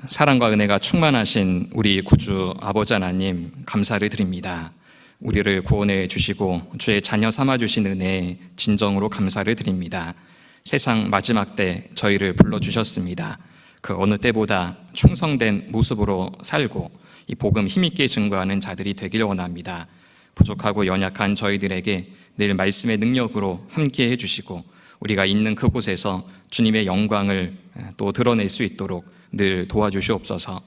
사랑과 은혜가 충만하신 우리 구주 아버지 하나님 감사를 드립니다. 우리를 구원해 주시고 주의 자녀 삼아 주신 은혜에 진정으로 감사를 드립니다. 세상 마지막 때 저희를 불러주셨습니다. 그 어느 때보다 충성된 모습으로 살고 이 복음 힘있게 증거하는 자들이 되길 원합니다. 부족하고 연약한 저희들에게 늘 말씀의 능력으로 함께 해주시고 우리가 있는 그곳에서 주님의 영광을 또 드러낼 수 있도록 늘 도와주시옵소서.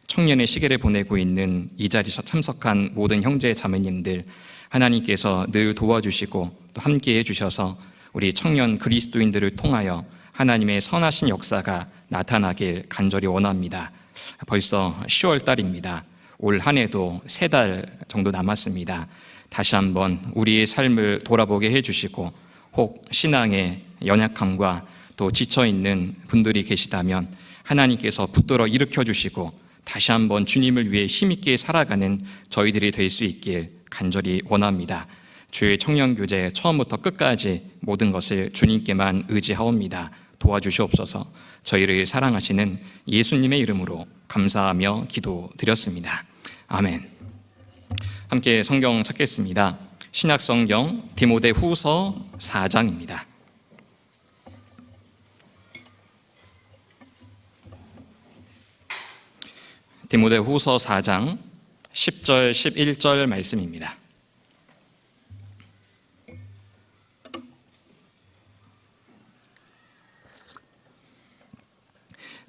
청년의 시계를 보내고 있는 이 자리에 참석한 모든 형제 자매님들 하나님께서 늘 도와주시고 또 함께 해주셔서 우리 청년 그리스도인들을 통하여 하나님의 선하신 역사가 나타나길 간절히 원합니다. 벌써 10월 달입니다. 올 한 해도 3달 정도 남았습니다. 다시 한번 우리의 삶을 돌아보게 해주시고 혹 신앙의 연약함과 또 지쳐있는 분들이 계시다면 하나님께서 붙들어 일으켜 주시고 다시 한번 주님을 위해 힘있게 살아가는 저희들이 될 수 있길 간절히 원합니다. 주의 청년교제 처음부터 끝까지 모든 것을 주님께만 의지하옵니다. 도와주시옵소서. 저희를 사랑하시는 예수님의 이름으로 감사하며 기도드렸습니다. 아멘. 함께 성경 찾겠습니다. 신약성경 디모데후서 4장입니다. 디모데후서 4장 10절 11절 말씀입니다.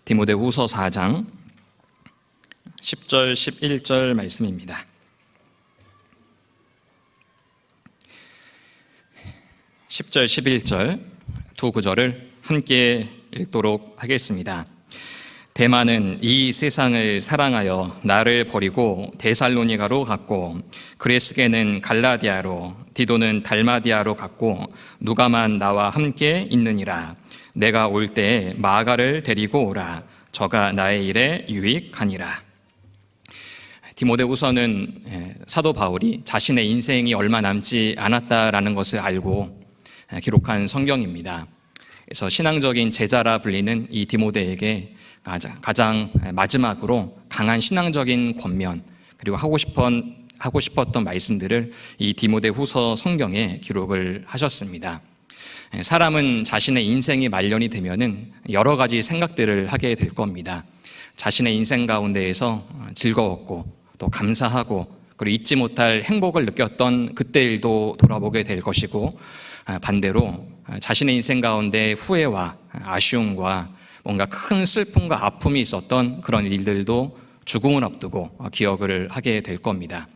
디모데후서 4장 10절 11절 말씀입니다. 10절 11절 두 구절을 함께 읽도록 하겠습니다. 데마는 이 세상을 사랑하여 나를 버리고 데살로니가로 갔고, 그레스게는 갈라디아로, 디도는 달마디아로 갔고, 누가만 나와 함께 있느니라. 내가 올 때에 마가를 데리고 오라. 저가 나의 일에 유익하니라. 디모데후서는 사도 바울이 자신의 인생이 얼마 남지 않았다라는 것을 알고 기록한 성경입니다. 그래서 신앙적인 제자라 불리는 이 디모데에게 가장 마지막으로 강한 신앙적인 권면 그리고 하고 싶었던 말씀들을 이 디모데후서 성경에 기록을 하셨습니다. 사람은 자신의 인생이 말년이 되면은 여러 가지 생각들을 하게 될 겁니다. 자신의 인생 가운데에서 즐거웠고 또 감사하고 그리고 잊지 못할 행복을 느꼈던 그때 일도 돌아보게 될 것이고, 반대로 자신의 인생 가운데 후회와 아쉬움과 뭔가 큰 슬픔과 아픔이 있었던 그런 일들도 죽음을 앞두고 기억을 하게 될 겁니다.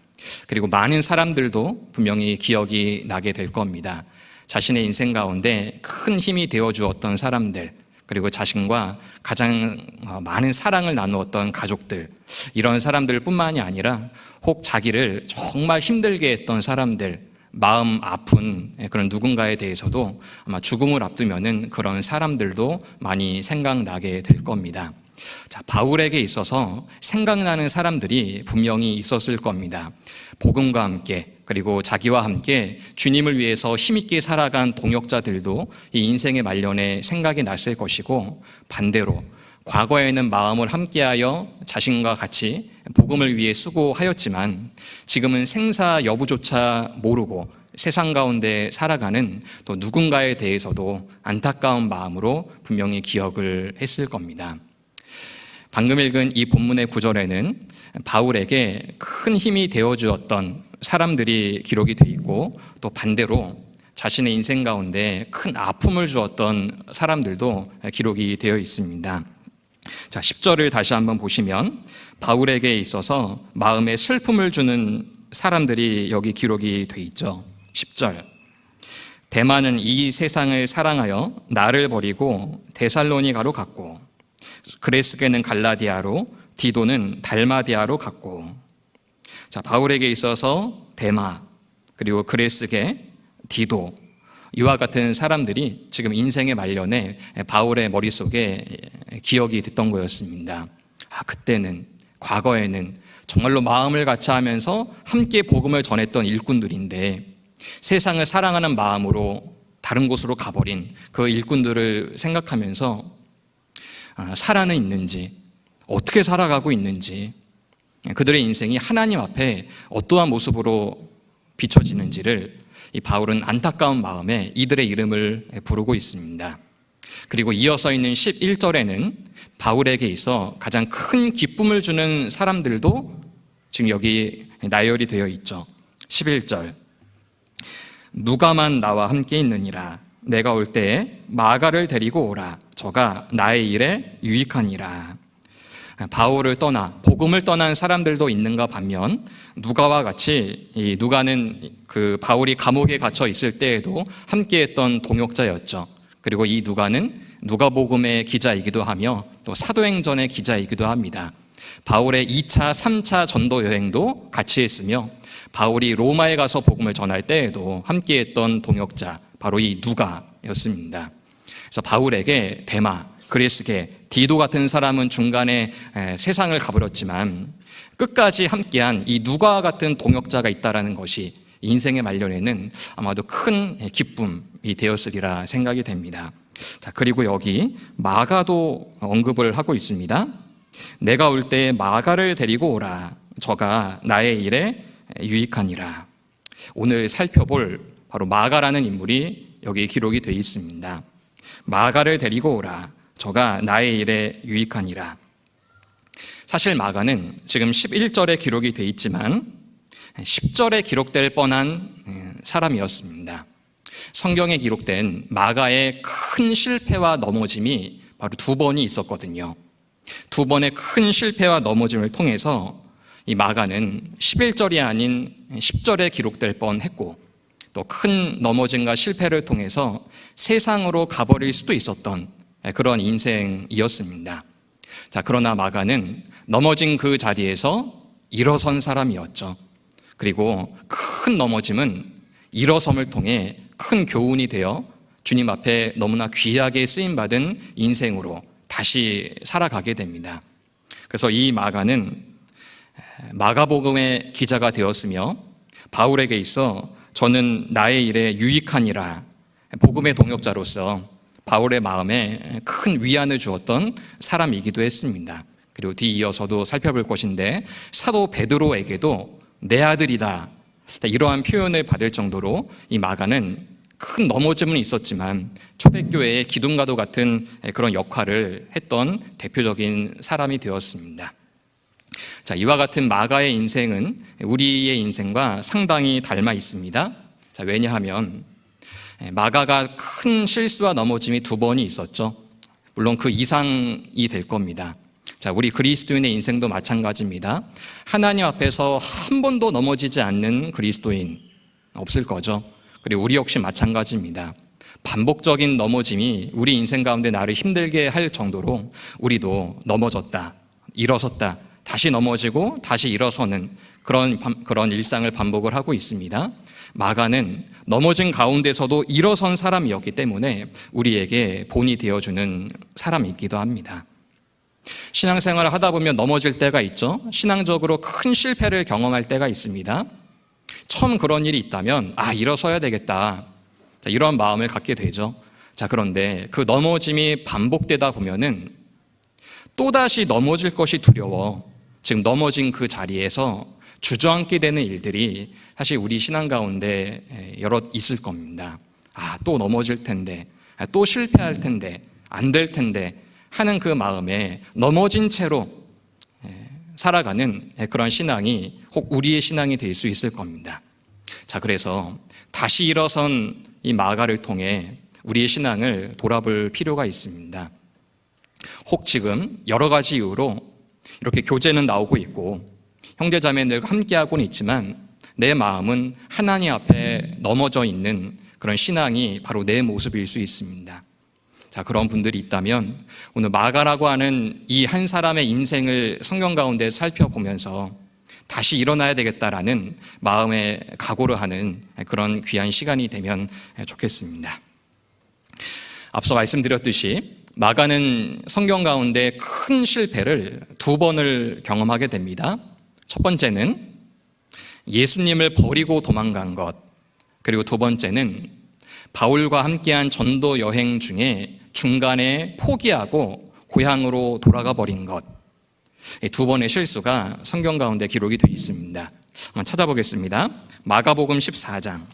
그리고 많은 사람들도 분명히 기억이 나게 될 겁니다. 자신의 인생 가운데 큰 힘이 되어 주었던 사람들, 그리고 자신과 가장 많은 사랑을 나누었던 가족들, 이런 사람들 뿐만이 아니라 혹 자기를 정말 힘들게 했던 사람들, 마음 아픈 그런 누군가에 대해서도 아마 죽음을 앞두면은 그런 사람들도 많이 생각나게 될 겁니다. 자, 바울에게 있어서 생각나는 사람들이 분명히 있었을 겁니다. 복음과 함께 그리고 자기와 함께 주님을 위해서 힘있게 살아간 동역자들도 이 인생의 말년에 생각이 났을 것이고, 반대로 과거에는 마음을 함께하여 자신과 같이 복음을 위해 수고하였지만 지금은 생사 여부조차 모르고 세상 가운데 살아가는 또 누군가에 대해서도 안타까운 마음으로 분명히 기억을 했을 겁니다. 방금 읽은 이 본문의 구절에는 바울에게 큰 힘이 되어주었던 사람들이 기록이 되어 있고, 또 반대로 자신의 인생 가운데 큰 아픔을 주었던 사람들도 기록이 되어 있습니다. 자, 10절을 다시 한번 보시면 바울에게 있어서 마음에 슬픔을 주는 사람들이 여기 기록이 되어 있죠. 10절, 데마는 이 세상을 사랑하여 나를 버리고 데살로니가로 갔고, 그레스게는 갈라디아로, 디도는 달마디아로 갔고. 자, 바울에게 있어서 데마, 그리고 그레스게, 디도, 이와 같은 사람들이 지금 인생의 말년에 바울의 머릿속에 기억이 됐던 거였습니다. 그때는, 과거에는 정말로 마음을 같이 하면서 함께 복음을 전했던 일꾼들인데 세상을 사랑하는 마음으로 다른 곳으로 가버린 그 일꾼들을 생각하면서 살아는 있는지 어떻게 살아가고 있는지, 그들의 인생이 하나님 앞에 어떠한 모습으로 비춰지는지를 이 바울은 안타까운 마음에 이들의 이름을 부르고 있습니다. 그리고 이어서 있는 11절에는 바울에게 있어 가장 큰 기쁨을 주는 사람들도 지금 여기 나열이 되어 있죠. 11절, 누가만 나와 함께 있느니라. 내가 올 때에 마가를 데리고 오라. 저가 나의 일에 유익하니라. 바울을 떠나 복음을 떠난 사람들도 있는가 반면 누가와 같이 이 누가는 그 바울이 감옥에 갇혀 있을 때에도 함께했던 동역자였죠. 그리고 이 누가는 누가복음의 기자이기도 하며 또 사도행전의 기자이기도 합니다. 바울의 2차, 3차 전도 여행도 같이 했으며 바울이 로마에 가서 복음을 전할 때에도 함께했던 동역자, 바로 이 누가였습니다. 그래서 바울에게 데마, 그레스게, 디도 같은 사람은 중간에 세상을 가버렸지만 끝까지 함께한 이 누가와 같은 동역자가 있다는 것이 인생의 말년에는 아마도 큰 기쁨이 되었으리라 생각이 됩니다. 자, 그리고 여기 마가도 언급을 하고 있습니다. 내가 올 때 마가를 데리고 오라. 저가 나의 일에 유익하니라. 오늘 살펴볼 바로 마가라는 인물이 여기 기록이 되어 있습니다. 마가를 데리고 오라. 저가 나의 일에 유익하니라. 사실 마가는 지금 11절에 기록이 되어 있지만 10절에 기록될 뻔한 사람이었습니다. 성경에 기록된 마가의 큰 실패와 넘어짐이 바로 두 번이 있었거든요. 두 번의 큰 실패와 넘어짐을 통해서 이 마가는 11절이 아닌 10절에 기록될 뻔했고 또 큰 넘어짐과 실패를 통해서 세상으로 가버릴 수도 있었던 그런 인생이었습니다. 자, 그러나 마가는 넘어진 그 자리에서 일어선 사람이었죠. 그리고 큰 넘어짐은 일어섬을 통해 큰 교훈이 되어 주님 앞에 너무나 귀하게 쓰임받은 인생으로 다시 살아가게 됩니다. 그래서 이 마가는 마가복음의 기자가 되었으며 바울에게 있어 저는 나의 일에 유익하니라, 복음의 동역자로서 바울의 마음에 큰 위안을 주었던 사람이기도 했습니다. 그리고 뒤이어서도 살펴볼 것인데 사도 베드로에게도 내 아들이다, 이러한 표현을 받을 정도로 이 마가는 큰 넘어짐은 있었지만 초대교회의 기둥과도 같은 그런 역할을 했던 대표적인 사람이 되었습니다. 자, 이와 같은 마가의 인생은 우리의 인생과 상당히 닮아 있습니다. 자, 왜냐하면 마가가 큰 실수와 넘어짐이 두 번이 있었죠. 물론 그 이상이 될 겁니다. 자, 우리 그리스도인의 인생도 마찬가지입니다. 하나님 앞에서 한 번도 넘어지지 않는 그리스도인 없을 거죠. 그리고 우리 역시 마찬가지입니다. 반복적인 넘어짐이 우리 인생 가운데 나를 힘들게 할 정도로 우리도 넘어졌다, 일어섰다, 다시 넘어지고 다시 일어서는 그런 일상을 반복을 하고 있습니다. 마가는 넘어진 가운데서도 일어선 사람이었기 때문에 우리에게 본이 되어주는 사람이기도 합니다. 신앙생활을 하다 보면 넘어질 때가 있죠. 신앙적으로 큰 실패를 경험할 때가 있습니다. 처음 그런 일이 있다면 일어서야 되겠다, 이런 마음을 갖게 되죠. 자, 그런데 그 넘어짐이 반복되다 보면은 또다시 넘어질 것이 두려워 지금 넘어진 그 자리에서 주저앉게 되는 일들이 사실 우리 신앙 가운데 여러 있을 겁니다. 또 넘어질 텐데, 또 실패할 텐데, 안 될 텐데 하는 그 마음에 넘어진 채로 살아가는 그런 신앙이 혹 우리의 신앙이 될 수 있을 겁니다. 자, 그래서 다시 일어선 이 마가를 통해 우리의 신앙을 돌아볼 필요가 있습니다. 혹 지금 여러 가지 이유로 이렇게 교제는 나오고 있고 형제자매들과 함께하고는 있지만 내 마음은 하나님 앞에 넘어져 있는 그런 신앙이 바로 내 모습일 수 있습니다. 자, 그런 분들이 있다면 오늘 마가라고 하는 이 한 사람의 인생을 성경 가운데 살펴보면서 다시 일어나야 되겠다라는 마음의 각오를 하는 그런 귀한 시간이 되면 좋겠습니다. 앞서 말씀드렸듯이 마가는 성경 가운데 큰 실패를 두 번을 경험하게 됩니다. 첫 번째는 예수님을 버리고 도망간 것, 그리고 두 번째는 바울과 함께한 전도 여행 중에 중간에 포기하고 고향으로 돌아가 버린 것. 이 두 번의 실수가 성경 가운데 기록이 되어 있습니다. 한번 찾아보겠습니다. 마가복음 14장.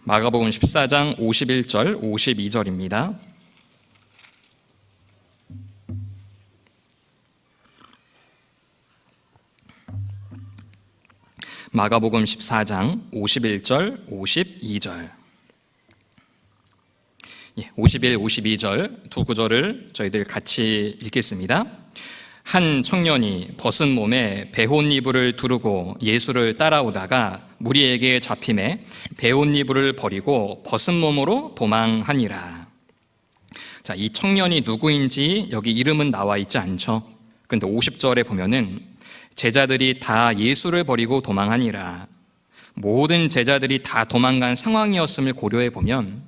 마가복음 14장 51절, 52절입니다. 마가복음 14장 51절, 52절. 51, 52절 두 구절을 저희들 같이 읽겠습니다. 한 청년이 벗은 몸에 베옷이불을 두르고 예수를 따라오다가 무리에게 잡힘에 베옷이불을 버리고 벗은 몸으로 도망하니라. 자, 이 청년이 누구인지 여기 이름은 나와 있지 않죠. 그런데 50절에 보면은 제자들이 다 예수를 버리고 도망하니라. 모든 제자들이 다 도망간 상황이었음을 고려해 보면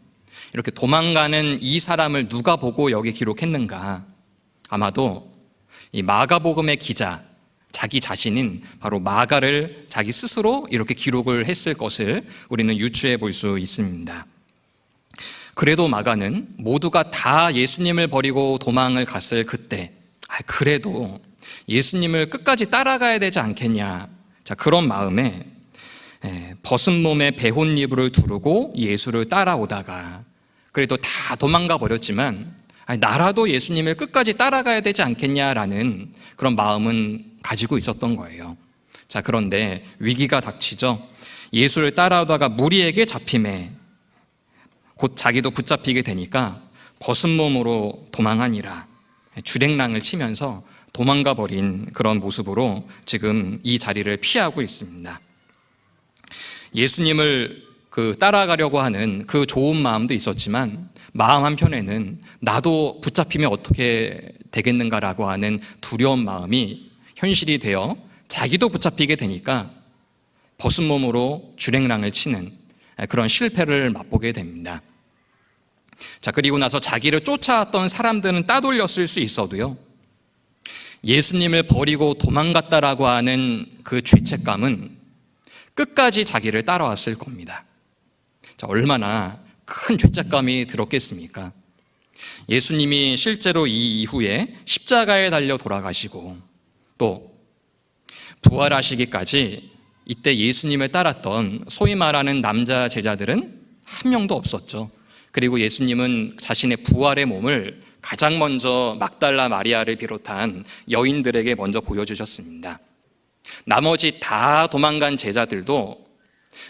이렇게 도망가는 이 사람을 누가 보고 여기 기록했는가? 아마도 이 마가복음의 기자, 자기 자신인 바로 마가를 자기 스스로 이렇게 기록을 했을 것을 우리는 유추해 볼 수 있습니다. 그래도 마가는 모두가 다 예수님을 버리고 도망을 갔을 그때, 그래도 예수님을 끝까지 따라가야 되지 않겠냐. 자, 그런 마음에 벗은 몸에 베옷이불을 두르고 예수를 따라오다가 그래도 다 도망가 버렸지만 나라도 예수님을 끝까지 따라가야 되지 않겠냐라는 그런 마음은 가지고 있었던 거예요. 자, 그런데 위기가 닥치죠. 예수를 따라오다가 무리에게 잡힘에 곧 자기도 붙잡히게 되니까 벗은 몸으로 도망하니라. 주랭랑을 치면서 도망가 버린 그런 모습으로 지금 이 자리를 피하고 있습니다. 예수님을 따라가려고 하는 그 좋은 마음도 있었지만 마음 한편에는 나도 붙잡히면 어떻게 되겠는가라고 하는 두려운 마음이 현실이 되어 자기도 붙잡히게 되니까 벗은 몸으로 주랭랑을 치는 그런 실패를 맛보게 됩니다. 자, 그리고 나서 자기를 쫓아왔던 사람들은 따돌렸을 수 있어도요, 예수님을 버리고 도망갔다라고 하는 그 죄책감은 끝까지 자기를 따라왔을 겁니다. 자, 얼마나 큰 죄책감이 들었겠습니까? 예수님이 실제로 이 이후에 십자가에 달려 돌아가시고 또 부활하시기까지 이때 예수님을 따랐던 소위 말하는 남자 제자들은 한 명도 없었죠. 그리고 예수님은 자신의 부활의 몸을 가장 먼저 막달라 마리아를 비롯한 여인들에게 먼저 보여주셨습니다. 나머지 다 도망간 제자들도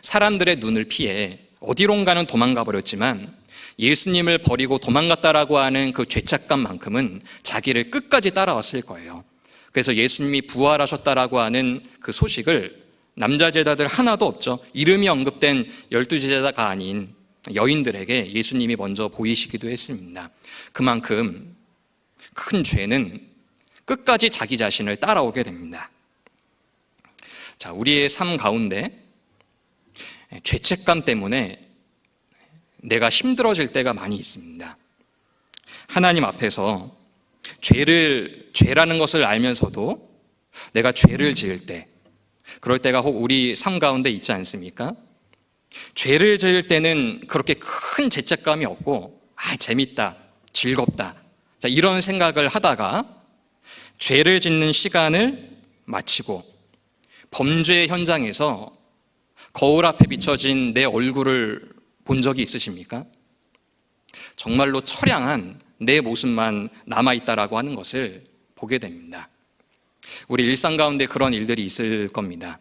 사람들의 눈을 피해 어디론가는 도망가 버렸지만 예수님을 버리고 도망갔다라고 하는 그 죄책감만큼은 자기를 끝까지 따라왔을 거예요. 그래서 예수님이 부활하셨다라고 하는 그 소식을 남자 제자들 하나도 없죠. 이름이 언급된 12제자가 아닌 여인들에게 예수님이 먼저 보이시기도 했습니다. 그만큼 큰 죄는 끝까지 자기 자신을 따라오게 됩니다. 자, 우리의 삶 가운데 죄책감 때문에 내가 힘들어질 때가 많이 있습니다. 하나님 앞에서 죄라는 것을 알면서도 내가 죄를 지을 때, 그럴 때가 혹 우리 삶 가운데 있지 않습니까? 죄를 지을 때는 그렇게 큰 죄책감이 없고 재밌다, 즐겁다, 자, 이런 생각을 하다가 죄를 짓는 시간을 마치고 범죄 현장에서 거울 앞에 비춰진 내 얼굴을 본 적이 있으십니까? 정말로 처량한 내 모습만 남아있다라고 하는 것을 보게 됩니다. 우리 일상 가운데 그런 일들이 있을 겁니다.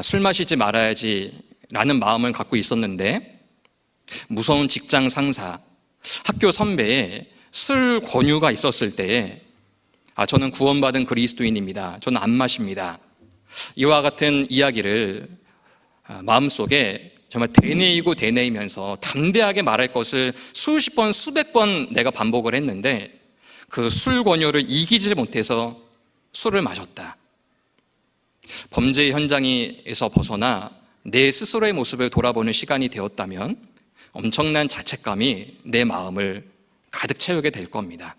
술 마시지 말아야지 라는 마음을 갖고 있었는데 무서운 직장 상사, 학교 선배의 술 권유가 있었을 때에 저는 구원받은 그리스도인입니다, 저는 안 마십니다, 이와 같은 이야기를 마음속에 정말 되뇌이고 되뇌이면서 담대하게 말할 것을 수십 번, 수백 번 내가 반복을 했는데 그 술 권유를 이기지 못해서 술을 마셨다. 범죄 현장에서 벗어나 내 스스로의 모습을 돌아보는 시간이 되었다면 엄청난 자책감이 내 마음을 가득 채우게 될 겁니다.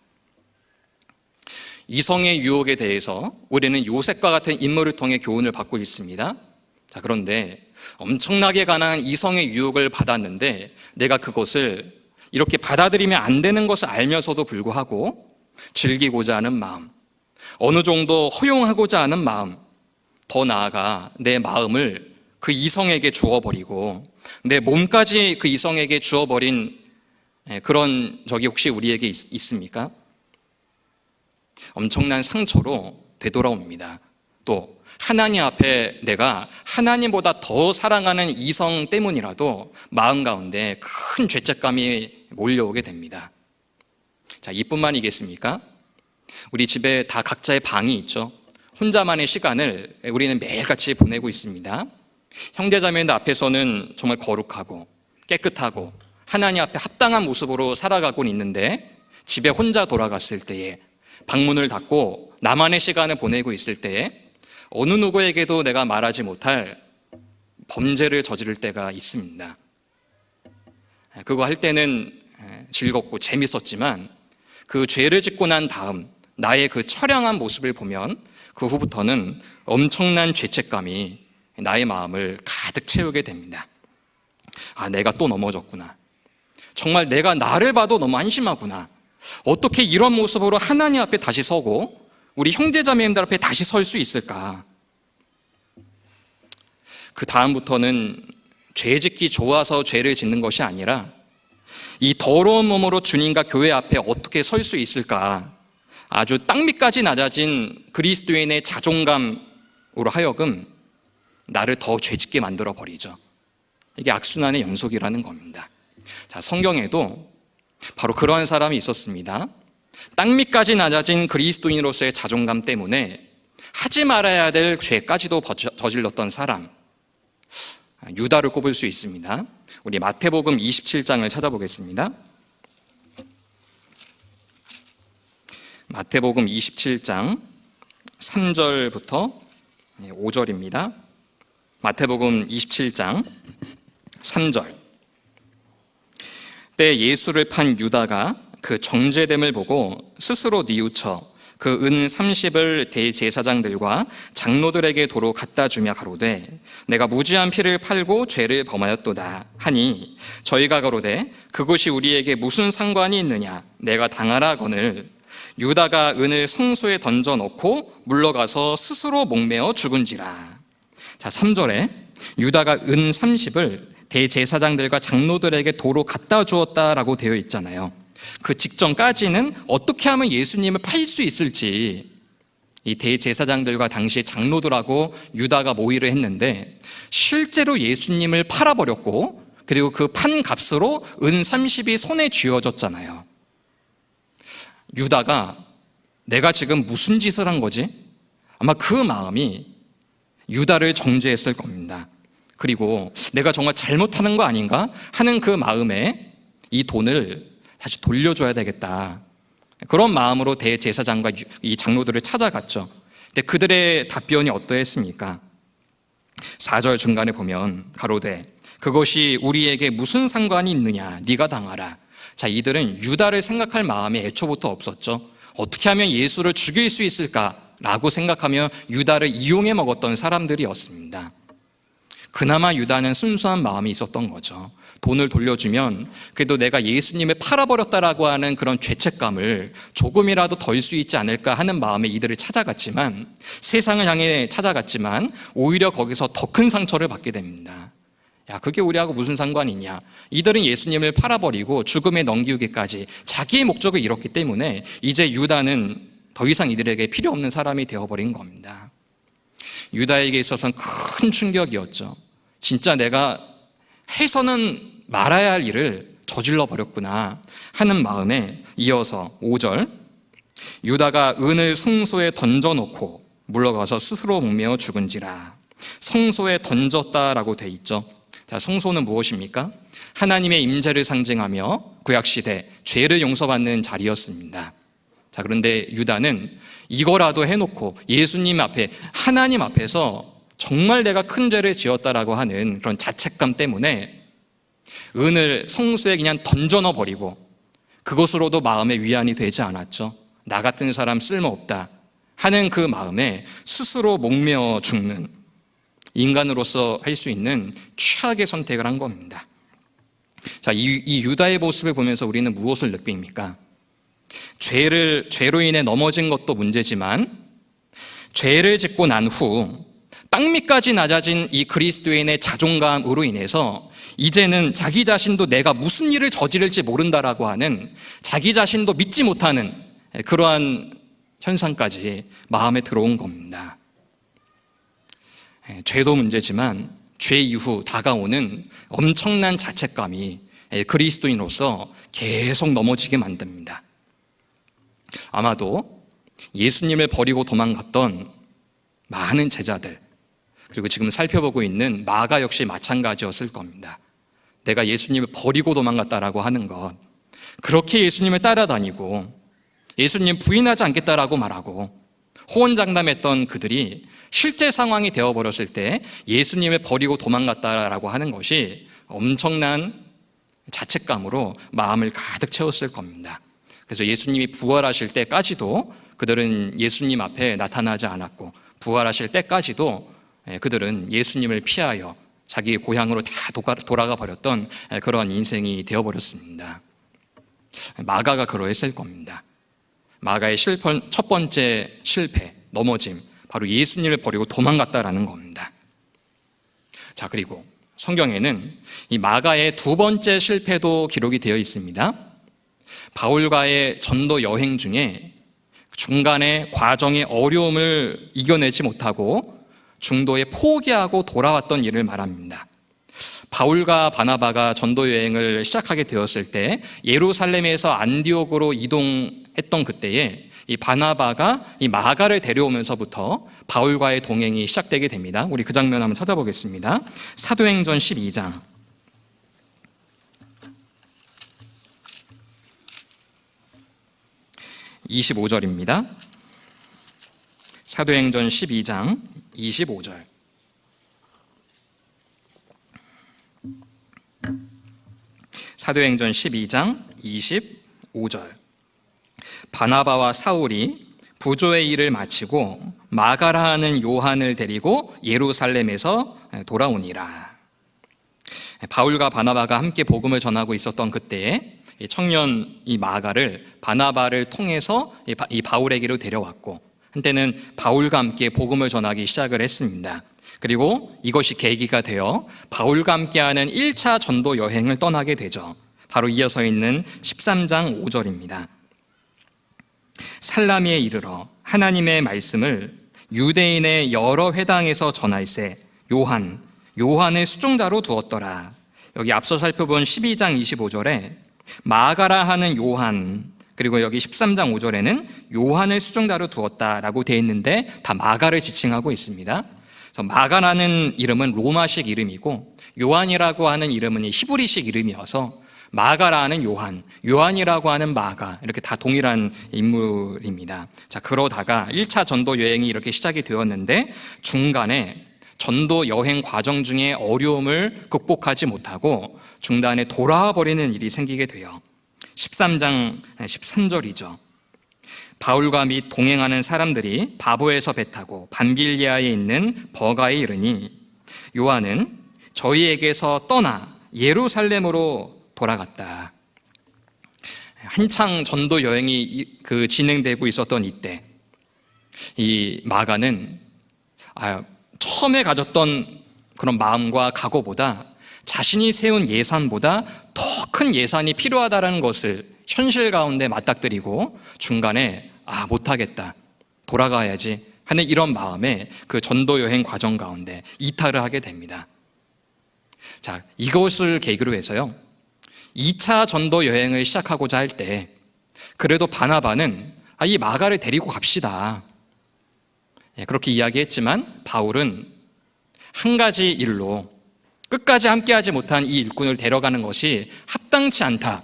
이성의 유혹에 대해서 우리는 요셉과 같은 인물을 통해 교훈을 받고 있습니다. 자, 그런데 엄청나게 가난한 이성의 유혹을 받았는데 내가 그것을 이렇게 받아들이면 안 되는 것을 알면서도 불구하고 즐기고자 하는 마음, 어느 정도 허용하고자 하는 마음, 더 나아가 내 마음을 그 이성에게 주어버리고 내 몸까지 그 이성에게 주어버린 그런 적이 혹시 우리에게 있습니까? 엄청난 상처로 되돌아옵니다. 또 하나님 앞에 내가 하나님보다 더 사랑하는 이성 때문이라도 마음 가운데 큰 죄책감이 몰려오게 됩니다. 자, 이뿐만이겠습니까? 우리 집에 다 각자의 방이 있죠. 혼자만의 시간을 우리는 매일같이 보내고 있습니다. 형제자매들 앞에서는 정말 거룩하고 깨끗하고 하나님 앞에 합당한 모습으로 살아가고 있는데 집에 혼자 돌아갔을 때에 방문을 닫고 나만의 시간을 보내고 있을 때에 어느 누구에게도 내가 말하지 못할 범죄를 저지를 때가 있습니다. 그거 할 때는 즐겁고 재밌었지만 그 죄를 짓고 난 다음 나의 그 처량한 모습을 보면 그 후부터는 엄청난 죄책감이 나의 마음을 가득 채우게 됩니다. 아, 내가 또 넘어졌구나. 정말 내가 나를 봐도 너무 한심하구나. 어떻게 이런 모습으로 하나님 앞에 다시 서고 우리 형제자매님들 앞에 다시 설 수 있을까? 그 다음부터는 죄 짓기 좋아서 죄를 짓는 것이 아니라 이 더러운 몸으로 주님과 교회 앞에 어떻게 설 수 있을까? 아주 땅밑까지 낮아진 그리스도인의 자존감으로 하여금 나를 더 죄짓게 만들어 버리죠. 이게 악순환의 연속이라는 겁니다. 자, 성경에도 바로 그러한 사람이 있었습니다. 땅밑까지 낮아진 그리스도인으로서의 자존감 때문에 하지 말아야 될 죄까지도 저질렀던 사람, 유다를 꼽을 수 있습니다. 우리 마태복음 27장을 찾아보겠습니다. 마태복음 27장 3절부터 5절입니다. 마태복음 27장 3절. 때 예수를 판 유다가 그 정죄됨을 보고 스스로 뉘우쳐 그 은 30을 대제사장들과 장로들에게 도로 갖다 주며 가로되 내가 무지한 피를 팔고 죄를 범하였도다 하니 저희가 가로되 그것이 우리에게 무슨 상관이 있느냐 내가 당하라거늘 유다가 은을 성소에 던져 놓고 물러가서 스스로 목매어 죽은지라. 자, 3절에 유다가 은 30을 대제사장들과 장로들에게 도로 갖다 주었다라고 되어 있잖아요. 그 직전까지는 어떻게 하면 예수님을 팔 수 있을지 이 대제사장들과 당시의 장로들하고 유다가 모의를 했는데 실제로 예수님을 팔아버렸고 그리고 그 판 값으로 은 30이 손에 쥐어졌잖아요. 유다가 내가 지금 무슨 짓을 한 거지? 아마 그 마음이 유다를 정죄했을 겁니다. 그리고 내가 정말 잘못하는 거 아닌가 하는 그 마음에 이 돈을 다시 돌려줘야 되겠다. 그런 마음으로 대제사장과 이 장로들을 찾아갔죠. 근데 그들의 답변이 어떠했습니까? 4절 중간에 보면 가로되 그것이 우리에게 무슨 상관이 있느냐 네가 당하라. 자, 이들은 유다를 생각할 마음이 애초부터 없었죠. 어떻게 하면 예수를 죽일 수 있을까라고 생각하며 유다를 이용해 먹었던 사람들이었습니다. 그나마 유다는 순수한 마음이 있었던 거죠. 돈을 돌려주면 그래도 내가 예수님을 팔아버렸다라고 하는 그런 죄책감을 조금이라도 덜 수 있지 않을까 하는 마음에 이들을 찾아갔지만, 세상을 향해 찾아갔지만 오히려 거기서 더 큰 상처를 받게 됩니다. 야, 그게 우리하고 무슨 상관이냐. 이들은 예수님을 팔아버리고 죽음에 넘기기까지 자기의 목적을 이뤘기 때문에 이제 유다는 더 이상 이들에게 필요 없는 사람이 되어버린 겁니다. 유다에게 있어서는 큰 충격이었죠. 진짜 내가 해서는 말아야 할 일을 저질러 버렸구나 하는 마음에 이어서 5절, 유다가 은을 성소에 던져놓고 물러가서 스스로 목매어 죽은지라. 성소에 던졌다라고 돼 있죠. 자, 성소는 무엇입니까? 하나님의 임재를 상징하며 구약시대 죄를 용서받는 자리였습니다. 자, 그런데 유다는 이거라도 해놓고 예수님 앞에, 하나님 앞에서 정말 내가 큰 죄를 지었다라고 하는 그런 자책감 때문에 은을 성소에 그냥 던져 넣어버리고 그것으로도 마음의 위안이 되지 않았죠. 나 같은 사람 쓸모없다 하는 그 마음에 스스로 목매어 죽는 인간으로서 할 수 있는 최악의 선택을 한 겁니다. 자, 이 유다의 모습을 보면서 우리는 무엇을 느낍니까? 죄로 인해 넘어진 것도 문제지만 죄를 짓고 난 후 땅밑까지 낮아진 이 그리스도인의 자존감으로 인해서 이제는 자기 자신도 내가 무슨 일을 저지를지 모른다라고 하는, 자기 자신도 믿지 못하는 그러한 현상까지 마음에 들어온 겁니다. 죄도 문제지만 죄 이후 다가오는 엄청난 자책감이 그리스도인으로서 계속 넘어지게 만듭니다. 아마도 예수님을 버리고 도망갔던 많은 제자들, 그리고 지금 살펴보고 있는 마가 역시 마찬가지였을 겁니다. 내가 예수님을 버리고 도망갔다라고 하는 것, 그렇게 예수님을 따라다니고 예수님 부인하지 않겠다라고 말하고 호언장담했던 그들이 실제 상황이 되어버렸을 때 예수님을 버리고 도망갔다라고 하는 것이 엄청난 자책감으로 마음을 가득 채웠을 겁니다. 그래서 예수님이 부활하실 때까지도 그들은 예수님 앞에 나타나지 않았고, 부활하실 때까지도 그들은 예수님을 피하여 자기 고향으로 다 돌아가 버렸던 그러한 인생이 되어버렸습니다. 마가가 그러했을 겁니다. 마가의 첫 번째 실패, 넘어짐, 바로 예수님을 버리고 도망갔다라는 겁니다. 자, 그리고 성경에는 이 마가의 두 번째 실패도 기록이 되어 있습니다. 바울과의 전도 여행 중에 중간에 과정의 어려움을 이겨내지 못하고 중도에 포기하고 돌아왔던 일을 말합니다. 바울과 바나바가 전도 여행을 시작하게 되었을 때 예루살렘에서 안디옥으로 이동했던 그때에 이 바나바가 이 마가를 데려오면서부터 바울과의 동행이 시작되게 됩니다. 우리 그 장면 한번 찾아보겠습니다. 사도행전 12장 25절입니다. 사도행전 12장 25절. 사도행전 12장 25절. 바나바와 사울이 부조의 일을 마치고 마가라 하는 요한을 데리고 예루살렘에서 돌아오니라. 바울과 바나바가 함께 복음을 전하고 있었던 그때에 청년 이 마가를 바나바를 통해서 이 바울에게로 데려왔고, 한때는 바울과 함께 복음을 전하기 시작을 했습니다. 그리고 이것이 계기가 되어 바울과 함께하는 1차 전도 여행을 떠나게 되죠. 바로 이어서 있는 13장 5절입니다. 살라미에 이르러 하나님의 말씀을 유대인의 여러 회당에서 전할세 요한을 수종자로 두었더라. 여기 앞서 살펴본 12장 25절에 마가라 하는 요한, 그리고 여기 13장 5절에는 요한을 수종자로 두었다라고 되어 있는데 다 마가를 지칭하고 있습니다. 그래서 마가라는 이름은 로마식 이름이고 요한이라고 하는 이름은 히브리식 이름이어서 마가라는 요한이라고 하는 마가, 이렇게 다 동일한 인물입니다. 자, 그러다가 1차 전도 여행이 이렇게 시작이 되었는데 중간에 전도 여행 과정 중에 어려움을 극복하지 못하고 중단에 돌아와 버리는 일이 생기게 돼요. 13장 13절이죠. 바울과 및 동행하는 사람들이 바보에서 배 타고 밤빌리아에 있는 버가에 이르니 요한은 저희에게서 떠나 예루살렘으로 돌아갔다. 한창 전도 여행이 진행되고 있었던 이때 이 마가는 처음에 가졌던 그런 마음과 각오보다 자신이 세운 예산보다 더 큰 예산이 필요하다는 것을 현실 가운데 맞닥뜨리고 중간에 못하겠다, 돌아가야지 하는 이런 마음에 그 전도 여행 과정 가운데 이탈을 하게 됩니다. 자, 이것을 계기로 해서요 2차 전도 여행을 시작하고자 할 때 그래도 바나바는 이 마가를 데리고 갑시다, 그렇게 이야기했지만 바울은 한 가지 일로 끝까지 함께하지 못한 이 일꾼을 데려가는 것이 합당치 않다,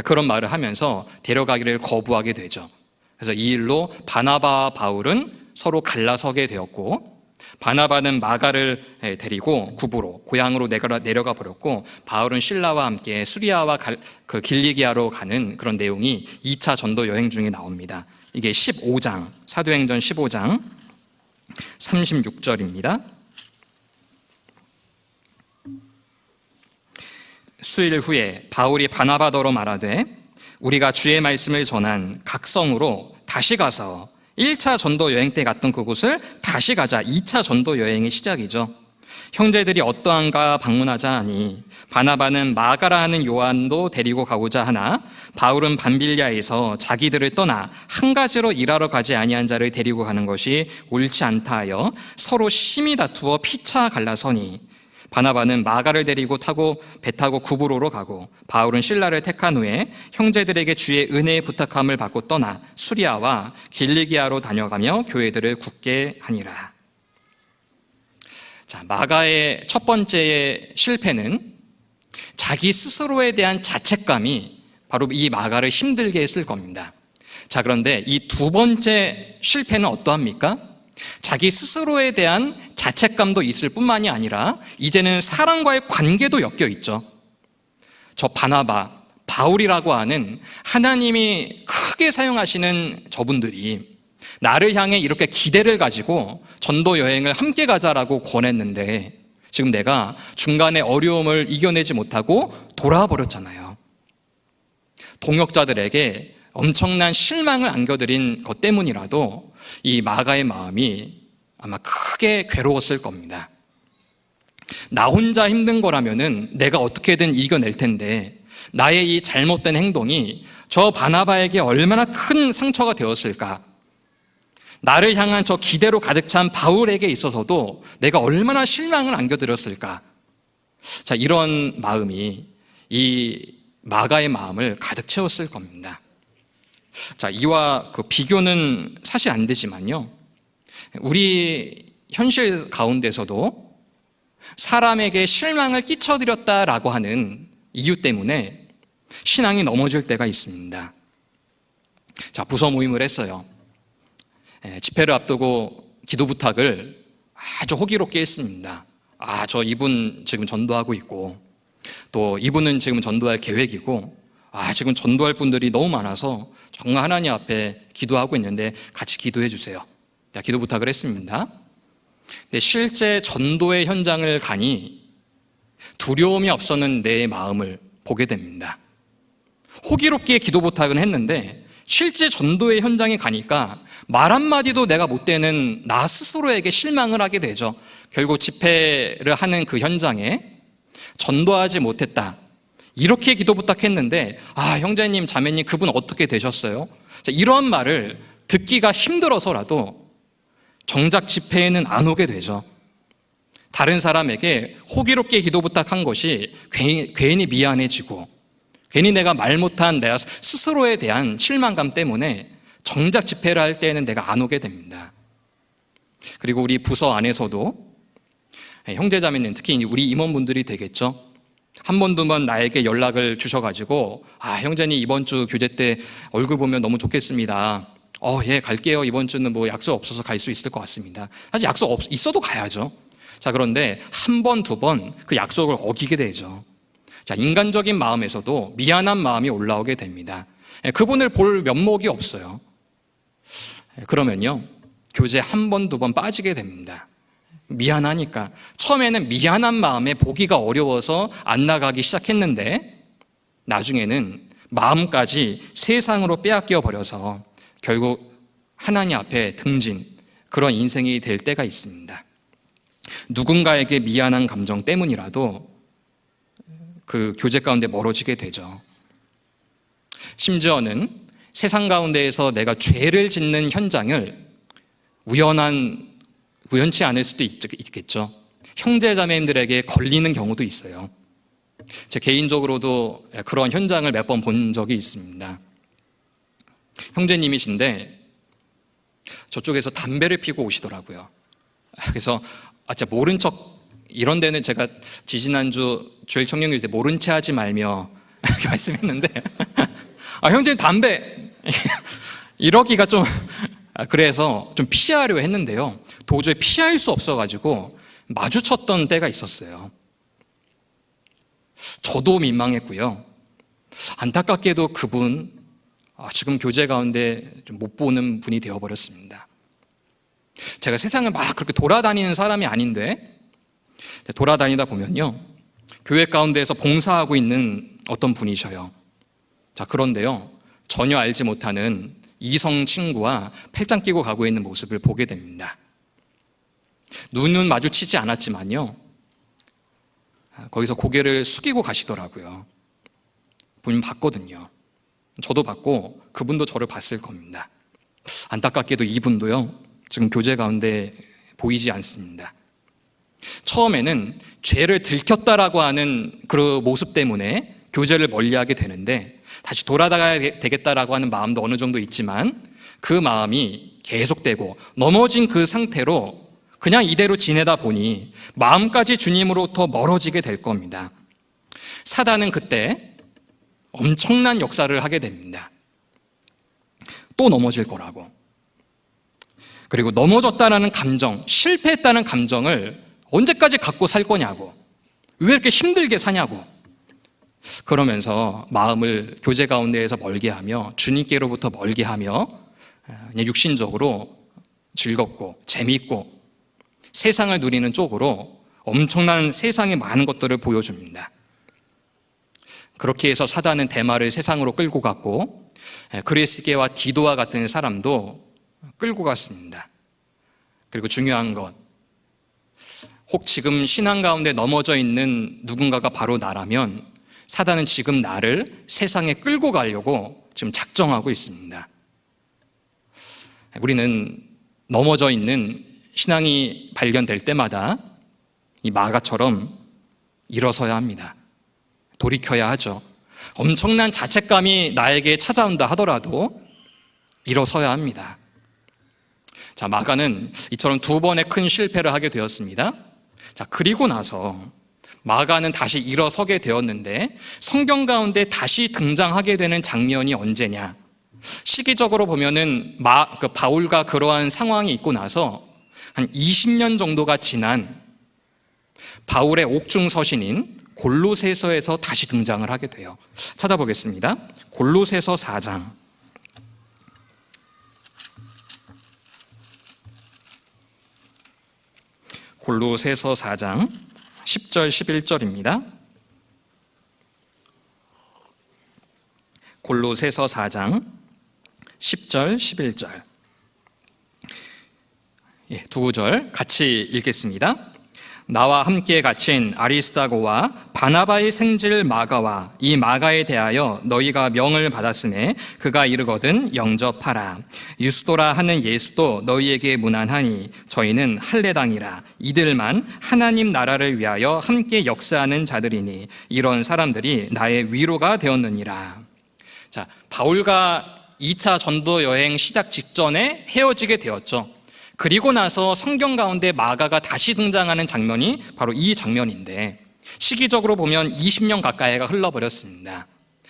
그런 말을 하면서 데려가기를 거부하게 되죠. 그래서 이 일로 바나바와 바울은 서로 갈라서게 되었고, 바나바는 마가를 데리고 구부로 고향으로 내려가 버렸고, 바울은 실라와 함께 수리아와 길리기아로 가는 그런 내용이 2차 전도 여행 중에 나옵니다. 이게 15장, 사도행전 15장 36절입니다. 수일 후에 바울이 바나바더러 말하되 우리가 주의 말씀을 전한 각성으로 다시 가서 1차 전도 여행 때 갔던 그곳을 다시 가자. 2차 전도 여행의 시작이죠. 형제들이 어떠한가 방문하자 하니 바나바는 마가라 하는 요한도 데리고 가고자 하나 바울은 밤빌리아에서 자기들을 떠나 한 가지로 일하러 가지 아니한 자를 데리고 가는 것이 옳지 않다 하여 서로 심히 다투어 피차 갈라서니 바나바는 마가를 데리고 배 타고 구브로로 가고 바울은 실라를 택한 후에 형제들에게 주의 은혜의 부탁함을 받고 떠나 수리아와 길리기아로 다녀가며 교회들을 굳게 하니라. 자, 마가의 첫 번째의 실패는 자기 스스로에 대한 자책감이 바로 이 마가를 힘들게 했을 겁니다. 자, 그런데 이 두 번째 실패는 어떠합니까? 자기 스스로에 대한 자책감도 있을 뿐만이 아니라 이제는 사람과의 관계도 엮여 있죠. 저 바나바, 바울이라고 하는 하나님이 크게 사용하시는 저분들이 나를 향해 이렇게 기대를 가지고 전도 여행을 함께 가자라고 권했는데 지금 내가 중간에 어려움을 이겨내지 못하고 돌아버렸잖아요. 동역자들에게 엄청난 실망을 안겨드린 것 때문이라도 이 마가의 마음이 아마 크게 괴로웠을 겁니다. 나 혼자 힘든 거라면은 내가 어떻게든 이겨낼 텐데 나의 이 잘못된 행동이 저 바나바에게 얼마나 큰 상처가 되었을까? 나를 향한 저 기대로 가득 찬 바울에게 있어서도 내가 얼마나 실망을 안겨드렸을까? 자, 이런 마음이 이 마가의 마음을 가득 채웠을 겁니다. 자, 이와 그 비교는 사실 안 되지만요. 우리 현실 가운데서도 사람에게 실망을 끼쳐드렸다라고 하는 이유 때문에 신앙이 넘어질 때가 있습니다. 자, 부서 모임을 했어요. 집회를 앞두고 기도 부탁을 아주 호기롭게 했습니다. 저 이분 지금 전도하고 있고 또 이분은 지금 전도할 계획이고 지금 전도할 분들이 너무 많아서 정말 하나님 앞에 기도하고 있는데 같이 기도해 주세요. 기도 부탁을 했습니다. 근데 실제 전도의 현장을 가니 두려움이 앞서는 내 마음을 보게 됩니다. 호기롭게 기도 부탁은 했는데 실제 전도의 현장에 가니까 말 한마디도 내가 못 되는 나 스스로에게 실망을 하게 되죠. 결국 집회를 하는 그 현장에 전도하지 못했다. 이렇게 기도 부탁했는데 형제님, 자매님 그분 어떻게 되셨어요? 자, 이런 말을 듣기가 힘들어서라도 정작 집회에는 안 오게 되죠. 다른 사람에게 호기롭게 기도 부탁한 것이 괜히 미안해지고 괜히 내가 말 못한 내가 스스로에 대한 실망감 때문에 정작 집회를 할 때에는 내가 안 오게 됩니다. 그리고 우리 부서 안에서도 형제자매님, 특히 우리 임원분들이 되겠죠. 한 번, 두 번 나에게 연락을 주셔가지고 형제님 이번 주 교제 때 얼굴 보면 너무 좋겠습니다. 예, 갈게요. 이번 주는 뭐 약속 없어서 갈 수 있을 것 같습니다. 사실 약속 있어도 가야죠. 자, 그런데 한 번, 두 번 그 약속을 어기게 되죠. 자, 인간적인 마음에서도 미안한 마음이 올라오게 됩니다. 그분을 볼 면목이 없어요. 그러면요, 교제 한 번, 두 번 빠지게 됩니다. 미안하니까. 처음에는 미안한 마음에 보기가 어려워서 안 나가기 시작했는데 나중에는 마음까지 세상으로 빼앗겨 버려서 결국 하나님 앞에 등진 그런 인생이 될 때가 있습니다. 누군가에게 미안한 감정 때문이라도 그 교제 가운데 멀어지게 되죠. 심지어는 세상 가운데에서 내가 죄를 짓는 현장을 우연치 않을 수도 있겠죠. 형제자매님들에게 걸리는 경우도 있어요. 제 개인적으로도 그런 현장을 몇 번 본 적이 있습니다. 형제님이신데 저쪽에서 담배를 피고 오시더라고요. 그래서 진짜 모른 척, 이런 데는 제가 지지난주 주일 청년교회 때 모른 채 하지 말며 이렇게 말씀했는데 형제님 담배 이러기가 좀 그래서 좀 피하려 했는데요, 도저히 피할 수 없어가지고 마주쳤던 때가 있었어요. 저도 민망했고요. 안타깝게도 그분 지금 교제 가운데 좀 못 보는 분이 되어버렸습니다. 제가 세상을 막 그렇게 돌아다니는 사람이 아닌데 돌아다니다 보면요, 교회 가운데에서 봉사하고 있는 어떤 분이셔요. 자, 그런데요, 전혀 알지 못하는 이성 친구와 팔짱 끼고 가고 있는 모습을 보게 됩니다. 눈은 마주치지 않았지만요, 거기서 고개를 숙이고 가시더라고요. 분명 봤거든요. 저도 봤고 그분도 저를 봤을 겁니다. 안타깝게도 이분도요, 지금 교제 가운데 보이지 않습니다. 처음에는 죄를 들켰다라고 하는 그 모습 때문에 교제를 멀리하게 되는데, 다시 돌아가야 되겠다라고 하는 마음도 어느 정도 있지만 그 마음이 계속되고 넘어진 그 상태로 그냥 이대로 지내다 보니 마음까지 주님으로부터 멀어지게 될 겁니다. 사단은 그때 엄청난 역사를 하게 됩니다. 또 넘어질 거라고. 그리고 넘어졌다라는 감정, 실패했다는 감정을 언제까지 갖고 살 거냐고, 왜 이렇게 힘들게 사냐고, 그러면서 마음을 교제 가운데에서 멀게 하며 주님께로부터 멀게 하며 그냥 육신적으로 즐겁고 재미있고 세상을 누리는 쪽으로 엄청난 세상의 많은 것들을 보여줍니다. 그렇게 해서 사단은 데마를 세상으로 끌고 갔고, 그레스게와 디도와 같은 사람도 끌고 갔습니다. 그리고 중요한 것, 혹 지금 신앙 가운데 넘어져 있는 누군가가 바로 나라면 사단은 지금 나를 세상에 끌고 가려고 지금 작정하고 있습니다. 우리는 넘어져 있는 신앙이 발견될 때마다 이 마가처럼 일어서야 합니다. 돌이켜야 하죠. 엄청난 자책감이 나에게 찾아온다 하더라도 일어서야 합니다. 자, 마가는 이처럼 두 번의 큰 실패를 하게 되었습니다. 자, 그리고 나서 마가는 다시 일어서게 되었는데 성경 가운데 다시 등장하게 되는 장면이 언제냐? 시기적으로 보면은 바울과 그러한 상황이 있고 나서 한 20년 정도가 지난 바울의 옥중 서신인 골로새서에서 다시 등장을 하게 돼요. 찾아보겠습니다. 골로새서 4장. 골로새서 4장 10절 11절입니다. 골로새서 4장 10절 11절. 두 구절 같이 읽겠습니다. 나와 함께 갇힌 아리스다고와 바나바의 생질 마가와 이 마가에 대하여 너희가 명을 받았으니 그가 이르거든 영접하라. 유스도라 하는 예수도 너희에게 무난하니 저희는 할례당이라. 이들만 하나님 나라를 위하여 함께 역사하는 자들이니 이런 사람들이 나의 위로가 되었느니라. 자, 바울과 2차 전도 여행 시작 직전에 헤어지게 되었죠. 그리고 나서 성경 가운데 마가가 다시 등장하는 장면이 바로 이 장면인데, 시기적으로 보면 20년 가까이가 흘러버렸습니다.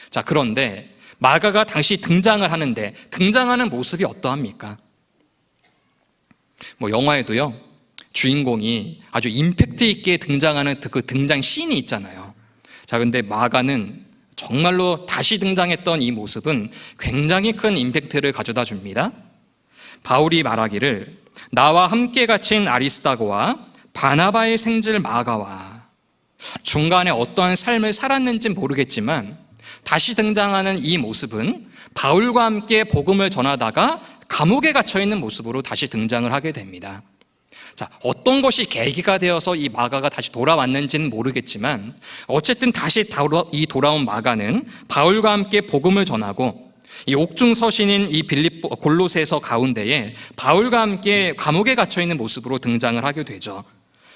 자, 그런데 마가가 다시 등장을 하는데 등장하는 모습이 어떠합니까? 영화에도요, 주인공이 아주 임팩트 있게 등장하는 그 등장 씬이 있잖아요. 자, 근데 마가는 정말로 다시 등장했던 이 모습은 굉장히 큰 임팩트를 가져다 줍니다. 바울이 말하기를 나와 함께 갇힌 아리스다고와 바나바의 생질 마가와, 중간에 어떠한 삶을 살았는지는 모르겠지만 다시 등장하는 이 모습은 바울과 함께 복음을 전하다가 감옥에 갇혀있는 모습으로 다시 등장을 하게 됩니다. 자, 어떤 것이 계기가 되어서 이 마가가 다시 돌아왔는지는 모르겠지만 어쨌든 다시 돌아온 마가는 바울과 함께 복음을 전하고 이 옥중 서신인 이 골로새서 가운데에 바울과 함께 감옥에 갇혀 있는 모습으로 등장을 하게 되죠.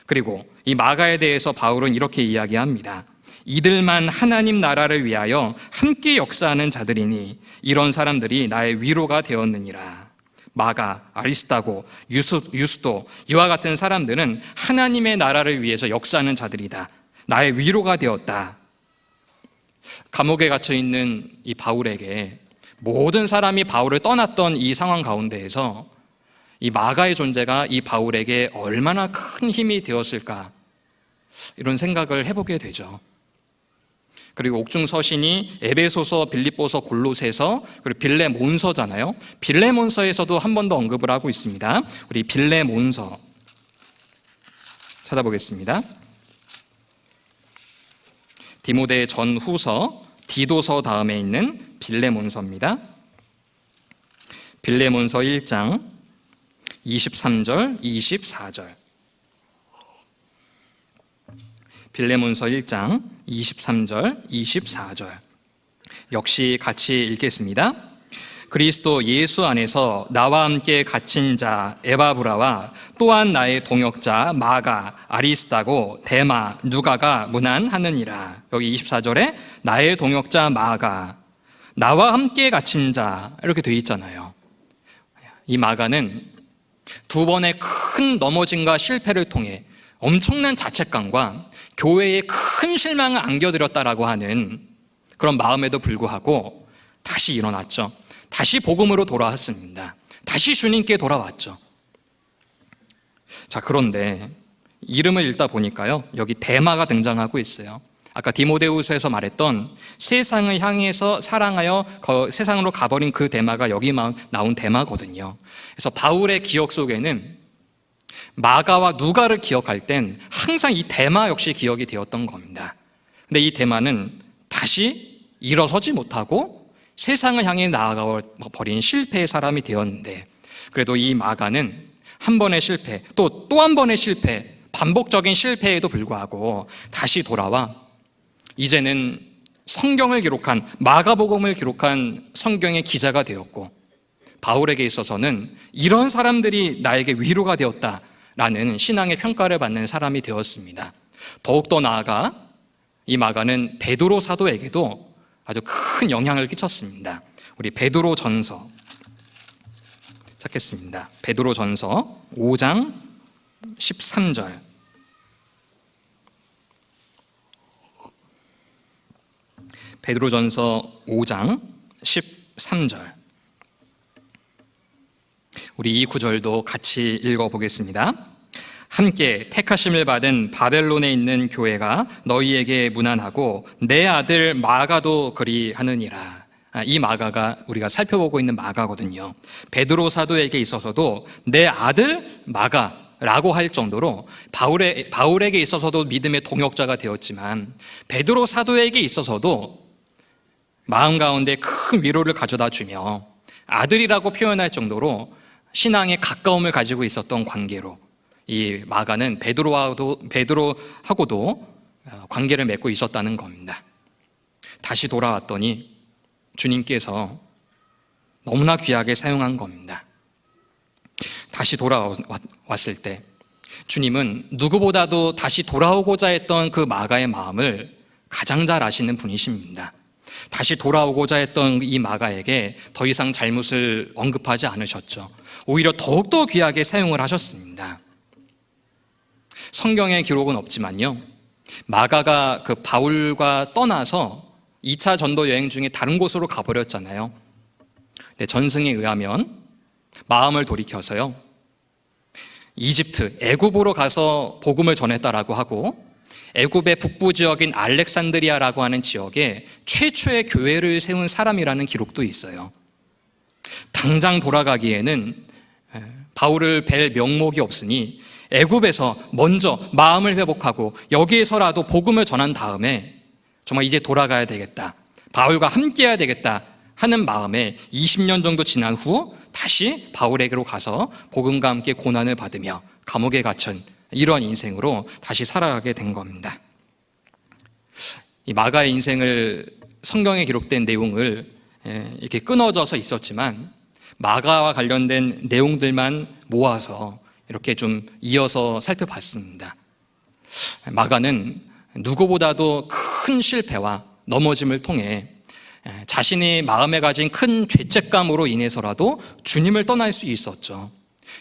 그리고 이 마가에 대해서 바울은 이렇게 이야기합니다. 이들만 하나님 나라를 위하여 함께 역사하는 자들이니 이런 사람들이 나의 위로가 되었느니라. 마가, 아리스다고, 유스도 이와 같은 사람들은 하나님의 나라를 위해서 역사하는 자들이다. 나의 위로가 되었다. 감옥에 갇혀 있는 이 바울에게 모든 사람이 바울을 떠났던 이 상황 가운데에서 이 마가의 존재가 이 바울에게 얼마나 큰 힘이 되었을까, 이런 생각을 해보게 되죠. 그리고 옥중 서신이 에베소서, 빌립보서, 골로새서, 그리고 빌레몬서잖아요. 빌레몬서에서도 한 번 더 언급을 하고 있습니다. 우리 빌레몬서 찾아보겠습니다. 디모데 전후서 디도서 다음에 있는 빌레몬서입니다. 빌레몬서 1장 23절, 24절. 빌레몬서 1장 23절, 24절. 역시 같이 읽겠습니다. 그리스도 예수 안에서 나와 함께 갇힌 자 에바브라와 또한 나의 동역자 마가, 아리스다고, 데마, 누가가 문안하느니라. 여기 24절에 나의 동역자 마가, 나와 함께 갇힌 자 이렇게 돼 있잖아요. 이 마가는 두 번의 큰 넘어짐과 실패를 통해 엄청난 자책감과 교회에 큰 실망을 안겨드렸다라고 하는 그런 마음에도 불구하고 다시 일어났죠. 다시 복음으로 돌아왔습니다. 다시 주님께 돌아왔죠. 자, 그런데 이름을 읽다 보니까요, 여기 데마가 등장하고 있어요. 아까 디모데후서에서 말했던 세상을 향해서 사랑하여 세상으로 가버린 그 데마가 여기 나온 데마거든요. 그래서 바울의 기억 속에는 마가와 누가를 기억할 땐 항상 이 데마 역시 기억이 되었던 겁니다. 근데 이 데마는 다시 일어서지 못하고 세상을 향해 나아가 버린 실패의 사람이 되었는데, 그래도 이 마가는 한 번의 실패, 또 한 번의 실패, 반복적인 실패에도 불구하고 다시 돌아와 이제는 성경을 기록한, 마가복음을 기록한 성경의 기자가 되었고, 바울에게 있어서는 이런 사람들이 나에게 위로가 되었다라는 신앙의 평가를 받는 사람이 되었습니다. 더욱더 나아가 이 마가는 베드로 사도에게도 아주 큰 영향을 끼쳤습니다. 우리 베드로 전서 찾겠습니다. 베드로 전서 5장 13절. 베드로 전서 5장 13절. 우리 이 구절도 같이 읽어보겠습니다. 함께 택하심을 받은 바벨론에 있는 교회가 너희에게 문안하고 내 아들 마가도 그리하느니라. 이 마가가 우리가 살펴보고 있는 마가거든요. 베드로 사도에게 있어서도 내 아들 마가라고 할 정도로 바울에게 있어서도 믿음의 동역자가 되었지만, 베드로 사도에게 있어서도 마음 가운데 큰 위로를 가져다 주며 아들이라고 표현할 정도로 신앙에 가까움을 가지고 있었던 관계로 이 마가는 베드로하고도 관계를 맺고 있었다는 겁니다. 다시 돌아왔더니 주님께서 너무나 귀하게 사용한 겁니다. 다시 돌아왔을 때 주님은 누구보다도 다시 돌아오고자 했던 그 마가의 마음을 가장 잘 아시는 분이십니다. 다시 돌아오고자 했던 이 마가에게 더 이상 잘못을 언급하지 않으셨죠. 오히려 더욱더 귀하게 사용을 하셨습니다. 성경에 기록은 없지만요, 마가가 그 바울과 떠나서 2차 전도 여행 중에 다른 곳으로 가버렸잖아요. 근데 전승에 의하면 마음을 돌이켜서요, 이집트, 애굽으로 가서 복음을 전했다라고 하고, 애굽의 북부 지역인 알렉산드리아라고 하는 지역에 최초의 교회를 세운 사람이라는 기록도 있어요. 당장 돌아가기에는 바울을 뵐 명목이 없으니 애굽에서 먼저 마음을 회복하고 여기에서라도 복음을 전한 다음에 정말 이제 돌아가야 되겠다, 바울과 함께해야 되겠다 하는 마음에 20년 정도 지난 후 다시 바울에게로 가서 복음과 함께 고난을 받으며 감옥에 갇힌 이러한 인생으로 다시 살아가게 된 겁니다. 이 마가의 인생을, 성경에 기록된 내용을 이렇게 끊어져서 있었지만 마가와 관련된 내용들만 모아서 이렇게 좀 이어서 살펴봤습니다. 마가는 누구보다도 큰 실패와 넘어짐을 통해 자신이 마음에 가진 큰 죄책감으로 인해서라도 주님을 떠날 수 있었죠.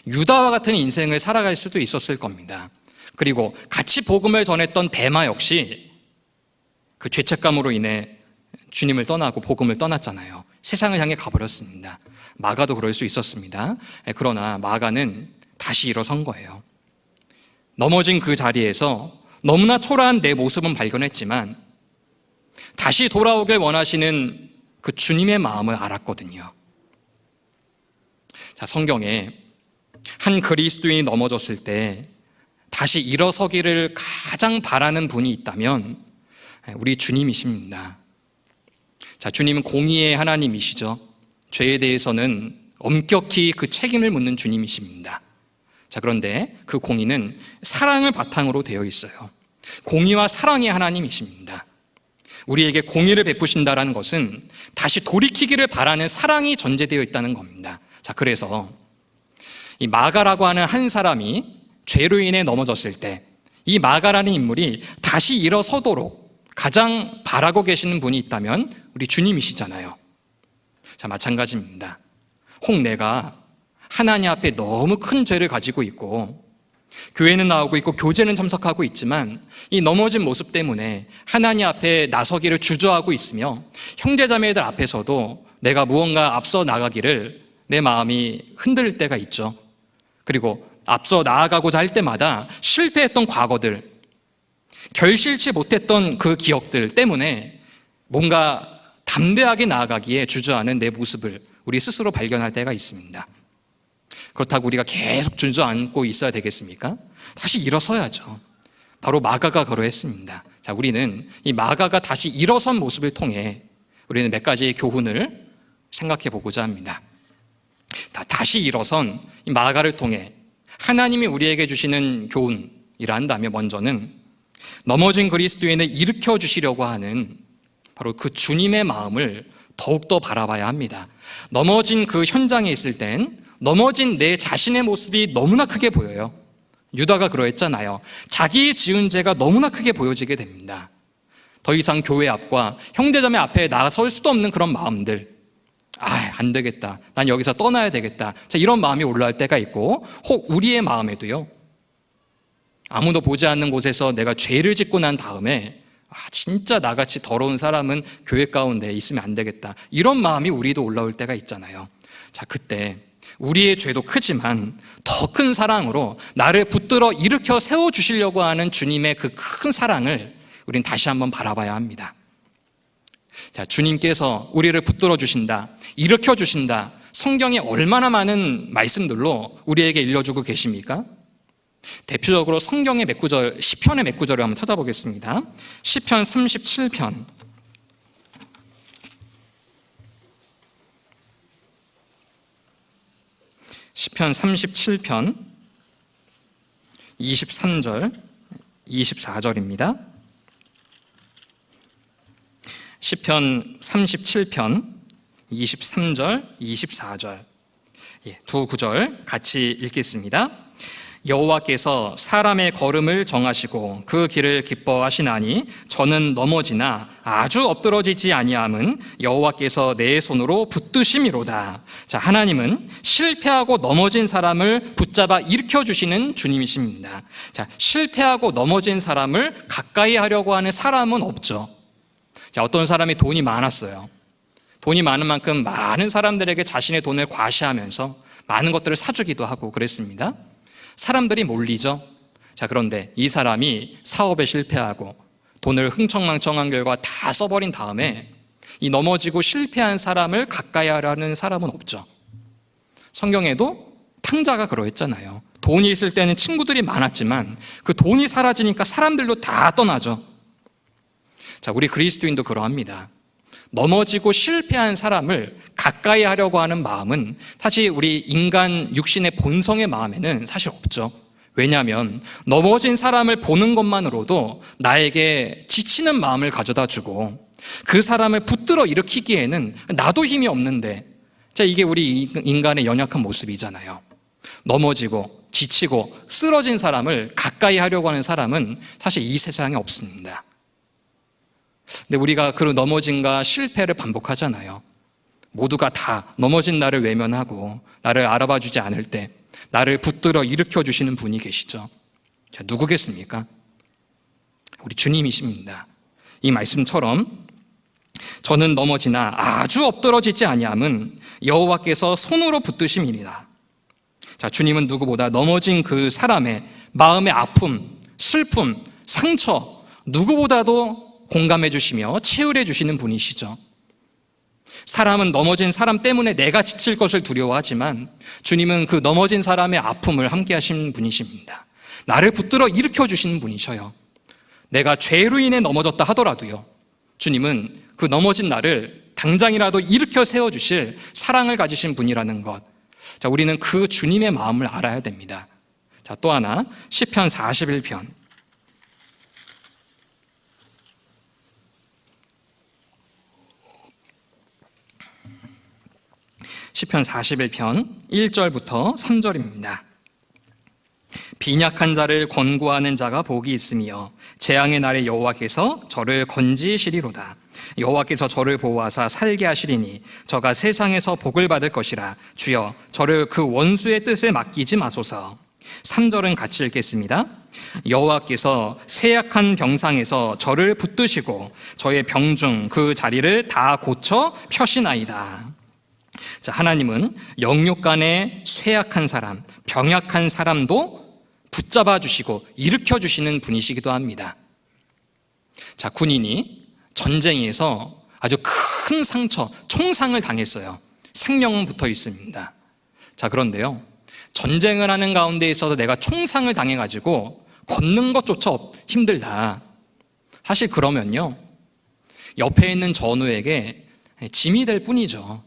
유다와 같은 인생을 살아갈 수도 있었을 겁니다. 그리고 같이 복음을 전했던 데마 역시 그 죄책감으로 인해 주님을 떠나고 복음을 떠났잖아요. 세상을 향해 가버렸습니다. 마가도 그럴 수 있었습니다. 그러나 마가는 다시 일어선 거예요. 넘어진 그 자리에서 너무나 초라한 내 모습은 발견했지만 다시 돌아오길 원하시는 그 주님의 마음을 알았거든요. 자, 성경에 한 그리스도인이 넘어졌을 때 다시 일어서기를 가장 바라는 분이 있다면 우리 주님이십니다. 자, 주님은 공의의 하나님이시죠. 죄에 대해서는 엄격히 그 책임을 묻는 주님이십니다. 자, 그런데 그 공의는 사랑을 바탕으로 되어 있어요. 공의와 사랑의 하나님이십니다. 우리에게 공의를 베푸신다는 것은 다시 돌이키기를 바라는 사랑이 전제되어 있다는 겁니다. 자, 그래서 이 마가라고 하는 한 사람이 죄로 인해 넘어졌을 때 이 마가라는 인물이 다시 일어서도록 가장 바라고 계시는 분이 있다면 우리 주님이시잖아요. 자, 마찬가지입니다. 혹 내가 하나님 앞에 너무 큰 죄를 가지고 있고 교회는 나오고 있고 교제는 참석하고 있지만 이 넘어진 모습 때문에 하나님 앞에 나서기를 주저하고 있으며 형제자매들 앞에서도 내가 무언가 앞서 나가기를 내 마음이 흔들릴 때가 있죠. 그리고 앞서 나아가고자 할 때마다 실패했던 과거들, 결실치 못했던 그 기억들 때문에 뭔가 담대하게 나아가기에 주저하는 내 모습을 우리 스스로 발견할 때가 있습니다. 그렇다고 우리가 계속 주저앉고 있어야 되겠습니까? 다시 일어서야죠. 바로 마가가 그러했습니다. 자, 우리는 이 마가가 다시 일어선 모습을 통해 우리는 몇 가지의 교훈을 생각해 보고자 합니다. 다시 일어선 이 마가를 통해 하나님이 우리에게 주시는 교훈이라 한다면 먼저는 넘어진 그리스도인을 일으켜 주시려고 하는 바로 그 주님의 마음을 더욱더 바라봐야 합니다. 넘어진 그 현장에 있을 땐 넘어진 내 자신의 모습이 너무나 크게 보여요. 유다가 그러했잖아요. 자기 지은 죄가 너무나 크게 보여지게 됩니다. 더 이상 교회 앞과 형제자매 앞에 나설 수도 없는 그런 마음들, 안 되겠다, 난 여기서 떠나야 되겠다, 자, 이런 마음이 올라올 때가 있고, 혹 우리의 마음에도요, 아무도 보지 않는 곳에서 내가 죄를 짓고 난 다음에 진짜 나같이 더러운 사람은 교회 가운데 있으면 안 되겠다, 이런 마음이 우리도 올라올 때가 있잖아요. 자, 그때 우리의 죄도 크지만 더 큰 사랑으로 나를 붙들어 일으켜 세워주시려고 하는 주님의 그 큰 사랑을 우린 다시 한번 바라봐야 합니다. 자, 주님께서 우리를 붙들어 주신다, 일으켜 주신다, 성경에 얼마나 많은 말씀들로 우리에게 일러주고 계십니까? 대표적으로 성경의 몇 구절, 시편의 몇 구절을 한번 찾아보겠습니다. 시편 37편. 시편 37편 23절, 24절입니다. 시편 37편 23절, 24절, 두 구절 같이 읽겠습니다. 여호와께서 사람의 걸음을 정하시고 그 길을 기뻐하시나니 저는 넘어지나 아주 엎드러지지 아니함은 여호와께서 내 손으로 붙드심이로다. 자, 하나님은 실패하고 넘어진 사람을 붙잡아 일으켜 주시는 주님이십니다. 자, 실패하고 넘어진 사람을 가까이 하려고 하는 사람은 없죠. 자, 어떤 사람이 돈이 많았어요. 돈이 많은 만큼 많은 사람들에게 자신의 돈을 과시하면서 많은 것들을 사주기도 하고 그랬습니다. 사람들이 몰리죠. 자, 그런데 이 사람이 사업에 실패하고 돈을 흥청망청한 결과 다 써버린 다음에 이 넘어지고 실패한 사람을 가까이 하려는 사람은 없죠. 성경에도 탕자가 그러했잖아요. 돈이 있을 때는 친구들이 많았지만 그 돈이 사라지니까 사람들도 다 떠나죠. 자, 우리 그리스도인도 그러합니다. 넘어지고 실패한 사람을 가까이 하려고 하는 마음은 사실 우리 인간 육신의 본성의 마음에는 사실 없죠. 왜냐하면 넘어진 사람을 보는 것만으로도 나에게 지치는 마음을 가져다 주고 그 사람을 붙들어 일으키기에는 나도 힘이 없는데, 자, 이게 우리 인간의 연약한 모습이잖아요. 넘어지고 지치고 쓰러진 사람을 가까이 하려고 하는 사람은 사실 이 세상에 없습니다. 근데 우리가 그 넘어짐과 실패를 반복하잖아요. 모두가 다 넘어진 나를 외면하고 나를 알아봐 주지 않을 때 나를 붙들어 일으켜 주시는 분이 계시죠. 자, 누구겠습니까? 우리 주님이십니다. 이 말씀처럼 저는 넘어지나 아주 엎드러지지 아니함은 여호와께서 손으로 붙드심이니라. 자, 주님은 누구보다 넘어진 그 사람의 마음의 아픔, 슬픔, 상처 누구보다도 공감해 주시며 채울해 주시는 분이시죠. 사람은 넘어진 사람 때문에 내가 지칠 것을 두려워하지만 주님은 그 넘어진 사람의 아픔을 함께 하시는 분이십니다. 나를 붙들어 일으켜 주시는 분이셔요. 내가 죄로 인해 넘어졌다 하더라도요, 주님은 그 넘어진 나를 당장이라도 일으켜 세워주실 사랑을 가지신 분이라는 것. 자, 우리는 그 주님의 마음을 알아야 됩니다. 자, 또 하나, 시편 41편. 시편 41편 1절부터 3절입니다. 빈약한 자를 권고하는 자가 복이 있으며 재앙의 날에 여호와께서 저를 건지시리로다. 여호와께서 저를 보호하사 살게 하시리니 저가 세상에서 복을 받을 것이라. 주여 저를 그 원수의 뜻에 맡기지 마소서. 3절은 같이 읽겠습니다. 여호와께서 쇠약한 병상에서 저를 붙드시고 저의 병중 그 자리를 다 고쳐 펴시나이다. 자, 하나님은 영육간에 쇠약한 사람, 병약한 사람도 붙잡아 주시고 일으켜 주시는 분이시기도 합니다. 자, 군인이 전쟁에서 아주 큰 상처, 총상을 당했어요. 생명은 붙어 있습니다. 자, 그런데요, 전쟁을 하는 가운데 있어서 내가 총상을 당해가지고 걷는 것조차 힘들다. 사실 그러면요, 옆에 있는 전우에게 짐이 될 뿐이죠.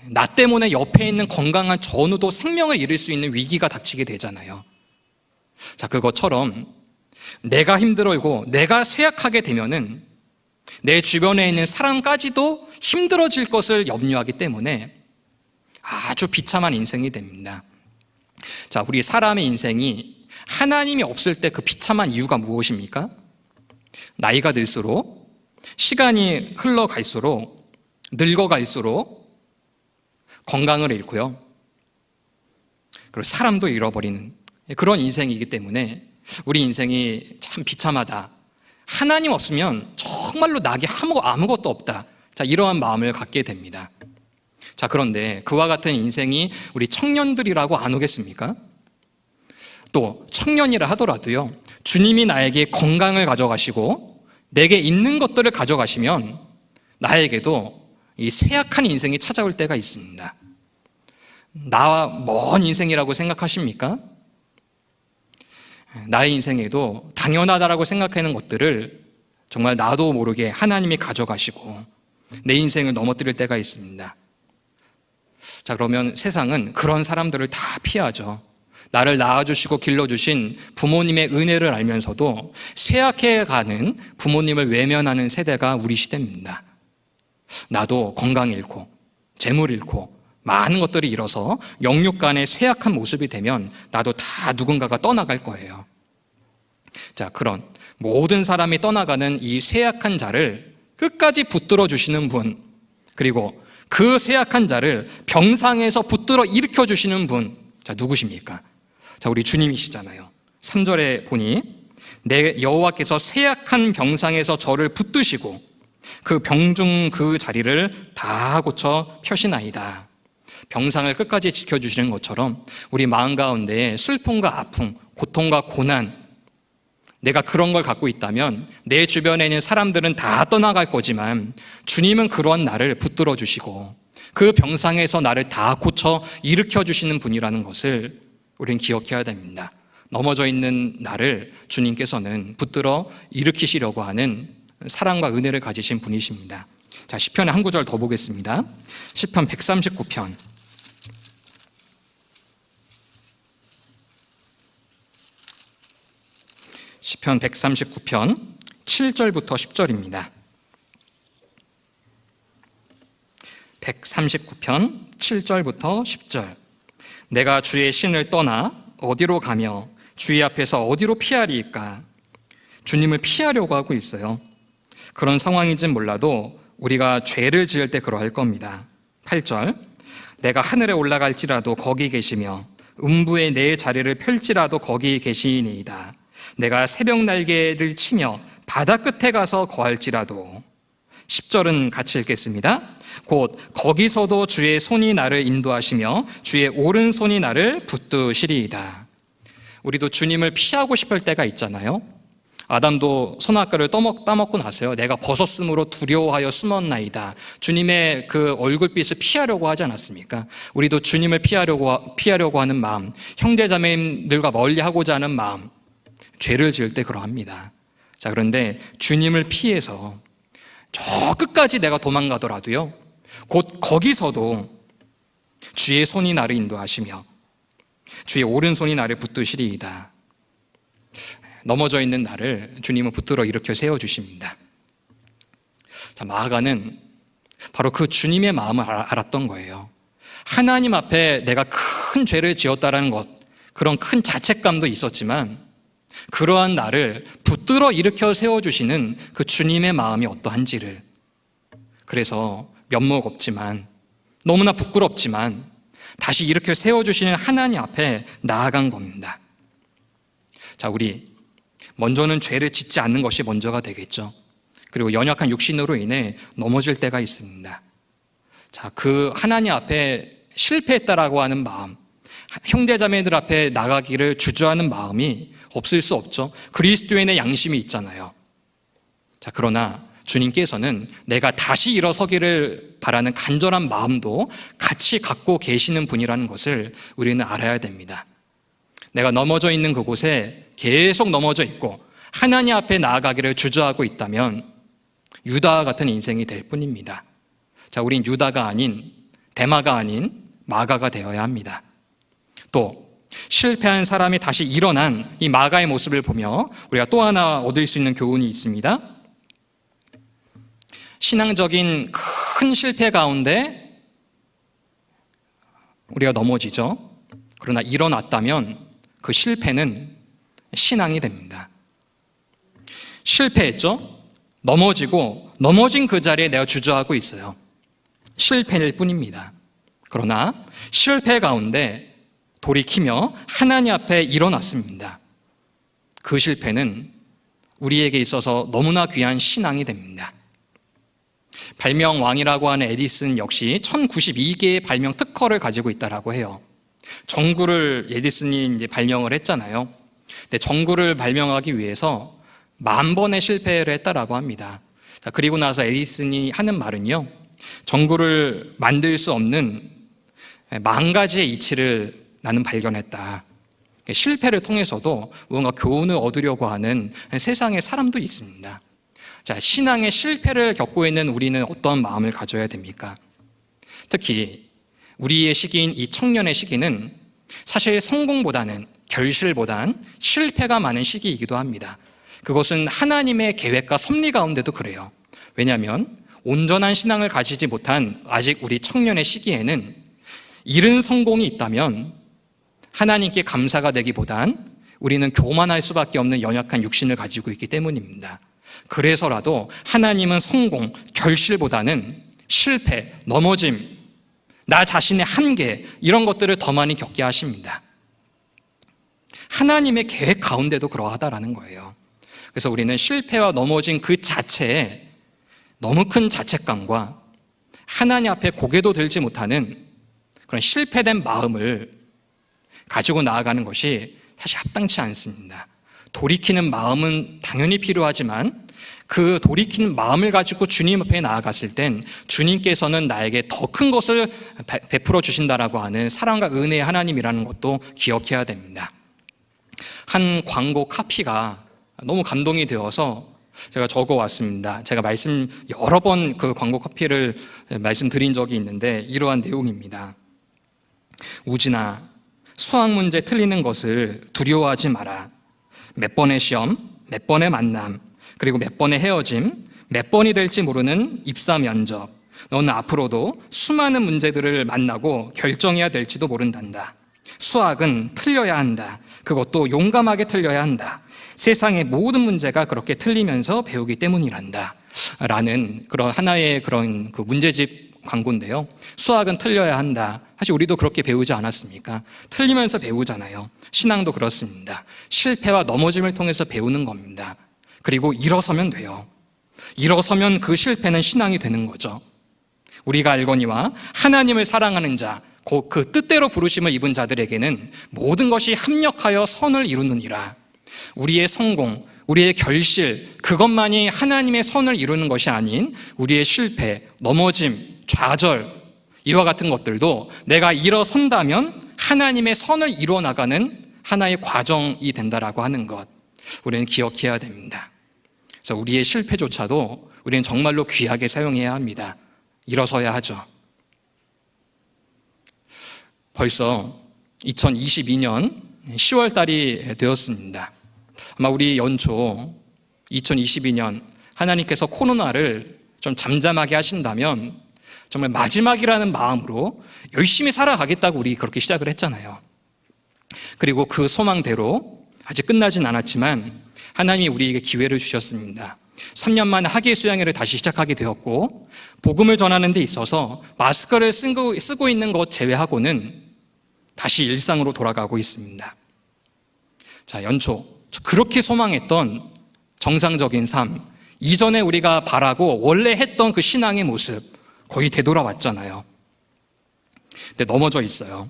나 때문에 옆에 있는 건강한 전우도 생명을 잃을 수 있는 위기가 닥치게 되잖아요. 자, 그것처럼 내가 힘들고 내가 쇠약하게 되면은 내 주변에 있는 사람까지도 힘들어질 것을 염려하기 때문에 아주 비참한 인생이 됩니다. 자, 우리 사람의 인생이 하나님이 없을 때 그 비참한 이유가 무엇입니까? 나이가 들수록, 시간이 흘러갈수록, 늙어갈수록 건강을 잃고요, 그리고 사람도 잃어버리는 그런 인생이기 때문에 우리 인생이 참 비참하다, 하나님 없으면 정말로 나에게 아무것도 없다, 자, 이러한 마음을 갖게 됩니다. 자, 그런데 그와 같은 인생이 우리 청년들이라고 안 오겠습니까? 또 청년이라 하더라도요, 주님이 나에게 건강을 가져가시고 내게 있는 것들을 가져가시면 나에게도 이 쇠약한 인생이 찾아올 때가 있습니다. 나와 먼 인생이라고 생각하십니까? 나의 인생에도 당연하다라고 생각하는 것들을 정말 나도 모르게 하나님이 가져가시고 내 인생을 넘어뜨릴 때가 있습니다. 자, 그러면 세상은 그런 사람들을 다 피하죠. 나를 낳아주시고 길러주신 부모님의 은혜를 알면서도 쇠약해가는 부모님을 외면하는 세대가 우리 시대입니다. 나도 건강 잃고 재물 잃고 많은 것들이 잃어서 영육간의 쇠약한 모습이 되면 나도 다 누군가가 떠나갈 거예요. 자, 그런 모든 사람이 떠나가는 이 쇠약한 자를 끝까지 붙들어 주시는 분, 그리고 그 쇠약한 자를 병상에서 붙들어 일으켜 주시는 분, 자, 누구십니까? 자, 우리 주님이시잖아요. 3절에 보니 내 여호와께서 쇠약한 병상에서 저를 붙드시고 그 병중 그 자리를 다 고쳐 펴시나이다. 병상을 끝까지 지켜주시는 것처럼 우리 마음 가운데 슬픔과 아픔, 고통과 고난, 내가 그런 걸 갖고 있다면 내 주변에 있는 사람들은 다 떠나갈 거지만 주님은 그런 나를 붙들어 주시고 그 병상에서 나를 다 고쳐 일으켜 주시는 분이라는 것을 우리는 기억해야 됩니다. 넘어져 있는 나를 주님께서는 붙들어 일으키시려고 하는 사랑과 은혜를 가지신 분이십니다. 자, 시편의 한 구절 더 보겠습니다. 시편 139편. 시편 139편 7절부터 10절입니다. 139편 7절부터 10절. 내가 주의 신을 떠나 어디로 가며 주의 앞에서 어디로 피하리이까? 주님을 피하려고 하고 있어요. 그런 상황인지는 몰라도 우리가 죄를 지을 때 그러할 겁니다. 8절. 내가 하늘에 올라갈지라도 거기 계시며 음부에 내 자리를 펼지라도 거기 계시니이다. 내가 새벽 날개를 치며 바다 끝에 가서 거할지라도. 10절은 같이 읽겠습니다. 곧 거기서도 주의 손이 나를 인도하시며 주의 오른손이 나를 붙드시리이다. 우리도 주님을 피하고 싶을 때가 있잖아요. 아담도 선악과를 따먹고 나서요, 내가 벗었으므로 두려워하여 숨었나이다. 주님의 그 얼굴빛을 피하려고 하지 않았습니까? 우리도 주님을 피하려고 하는 마음, 형제자매님들과 멀리하고자 하는 마음, 죄를 지을 때 그러합니다. 자, 그런데 주님을 피해서 저 끝까지 내가 도망가더라도요, 곧 거기서도 주의 손이 나를 인도하시며 주의 오른손이 나를 붙드시리이다. 넘어져 있는 나를 주님은 붙들어 일으켜 세워주십니다. 자, 마아가는 바로 그 주님의 마음을 알았던 거예요. 하나님 앞에 내가 큰 죄를 지었다라는 것, 그런 큰 자책감도 있었지만 그러한 나를 붙들어 일으켜 세워주시는 그 주님의 마음이 어떠한지를, 그래서 면목 없지만 너무나 부끄럽지만 다시 일으켜 세워주시는 하나님 앞에 나아간 겁니다. 자, 우리 먼저는 죄를 짓지 않는 것이 먼저가 되겠죠. 그리고 연약한 육신으로 인해 넘어질 때가 있습니다. 자, 그 하나님 앞에 실패했다라고 하는 마음, 형제자매들 앞에 나가기를 주저하는 마음이 없을 수 없죠. 그리스도인의 양심이 있잖아요. 자, 그러나 주님께서는 내가 다시 일어서기를 바라는 간절한 마음도 같이 갖고 계시는 분이라는 것을 우리는 알아야 됩니다. 내가 넘어져 있는 그곳에 계속 넘어져 있고 하나님 앞에 나아가기를 주저하고 있다면 유다와 같은 인생이 될 뿐입니다. 자, 우린 유다가 아닌, 데마가 아닌 마가가 되어야 합니다. 또 실패한 사람이 다시 일어난 이 마가의 모습을 보며 우리가 또 하나 얻을 수 있는 교훈이 있습니다. 신앙적인 큰 실패 가운데 우리가 넘어지죠. 그러나 일어났다면 그 실패는 신앙이 됩니다. 실패했죠. 넘어지고 넘어진 그 자리에 내가 주저하고 있어요. 실패일 뿐입니다. 그러나 실패 가운데 돌이키며 하나님 앞에 일어났습니다. 그 실패는 우리에게 있어서 너무나 귀한 신앙이 됩니다. 발명왕이라고 하는 에디슨 역시 1092개의 발명 특허를 가지고 있다라고 해요. 전구를 에디슨이 이제 발명을 했잖아요. 근데 전구를 발명하기 위해서 10,000번의 실패를 했다라고 합니다. 자, 그리고 나서 에디슨이 하는 말은요, 전구를 만들 수 없는 10,000가지의 이치를 나는 발견했다. 실패를 통해서도 뭔가 교훈을 얻으려고 하는 세상의 사람도 있습니다. 자, 신앙의 실패를 겪고 있는 우리는 어떤 마음을 가져야 됩니까? 특히 우리의 시기인 이 청년의 시기는 사실 성공보다는, 결실보단 실패가 많은 시기이기도 합니다. 그것은 하나님의 계획과 섭리 가운데도 그래요. 왜냐하면 온전한 신앙을 가지지 못한 아직 우리 청년의 시기에는 이른 성공이 있다면 하나님께 감사가 되기보단 우리는 교만할 수밖에 없는 연약한 육신을 가지고 있기 때문입니다. 그래서라도 하나님은 성공, 결실보다는 실패, 넘어짐, 나 자신의 한계, 이런 것들을 더 많이 겪게 하십니다. 하나님의 계획 가운데도 그러하다라는 거예요. 그래서 우리는 실패와 넘어진 그 자체에 너무 큰 자책감과 하나님 앞에 고개도 들지 못하는 그런 실패된 마음을 가지고 나아가는 것이 사실 합당치 않습니다. 돌이키는 마음은 당연히 필요하지만 그 돌이키는 마음을 가지고 주님 앞에 나아갔을 땐 주님께서는 나에게 더 큰 것을 베풀어 주신다라고 하는 사랑과 은혜의 하나님이라는 것도 기억해야 됩니다. 한 광고 카피가 너무 감동이 되어서 제가 적어 왔습니다. 제가 여러 번 그 광고 카피를 말씀드린 적이 있는데 이러한 내용입니다. 우진아, 수학 문제 틀리는 것을 두려워하지 마라. 몇 번의 시험, 몇 번의 만남, 그리고 몇 번의 헤어짐, 몇 번이 될지 모르는 입사 면접, 너는 앞으로도 수많은 문제들을 만나고 결정해야 될지도 모른단다. 수학은 틀려야 한다. 그것도 용감하게 틀려야 한다. 세상의 모든 문제가 그렇게 틀리면서 배우기 때문이란다. 라는 그런 하나의 그런 그 문제집 광고인데요. 수학은 틀려야 한다. 사실 우리도 그렇게 배우지 않았습니까? 틀리면서 배우잖아요. 신앙도 그렇습니다. 실패와 넘어짐을 통해서 배우는 겁니다. 그리고 일어서면 돼요. 일어서면 그 실패는 신앙이 되는 거죠. 우리가 알거니와 하나님을 사랑하는 자, 곧 그 뜻대로 부르심을 입은 자들에게는 모든 것이 합력하여 선을 이루느니라. 우리의 성공, 우리의 결실, 그것만이 하나님의 선을 이루는 것이 아닌 우리의 실패, 넘어짐, 좌절, 이와 같은 것들도 내가 일어선다면 하나님의 선을 이루어 나가는 하나의 과정이 된다라고 하는 것. 우리는 기억해야 됩니다. 그래서 우리의 실패조차도 우리는 정말로 귀하게 사용해야 합니다. 일어서야 하죠. 벌써 2022년 10월 달이 되었습니다. 아마 우리 연초 2022년 하나님께서 코로나를 좀 잠잠하게 하신다면 정말 마지막이라는 마음으로 열심히 살아가겠다고 우리 그렇게 시작을 했잖아요. 그리고 그 소망대로 아직 끝나진 않았지만 하나님이 우리에게 기회를 주셨습니다. 3년 만에 학예 수양회를 다시 시작하게 되었고, 복음을 전하는 데 있어서 마스크를 쓰고 있는 것 제외하고는 다시 일상으로 돌아가고 있습니다. 자, 연초 그렇게 소망했던 정상적인 삶, 이전에 우리가 바라고 원래 했던 그 신앙의 모습 거의 되돌아왔잖아요. 근데 넘어져 있어요.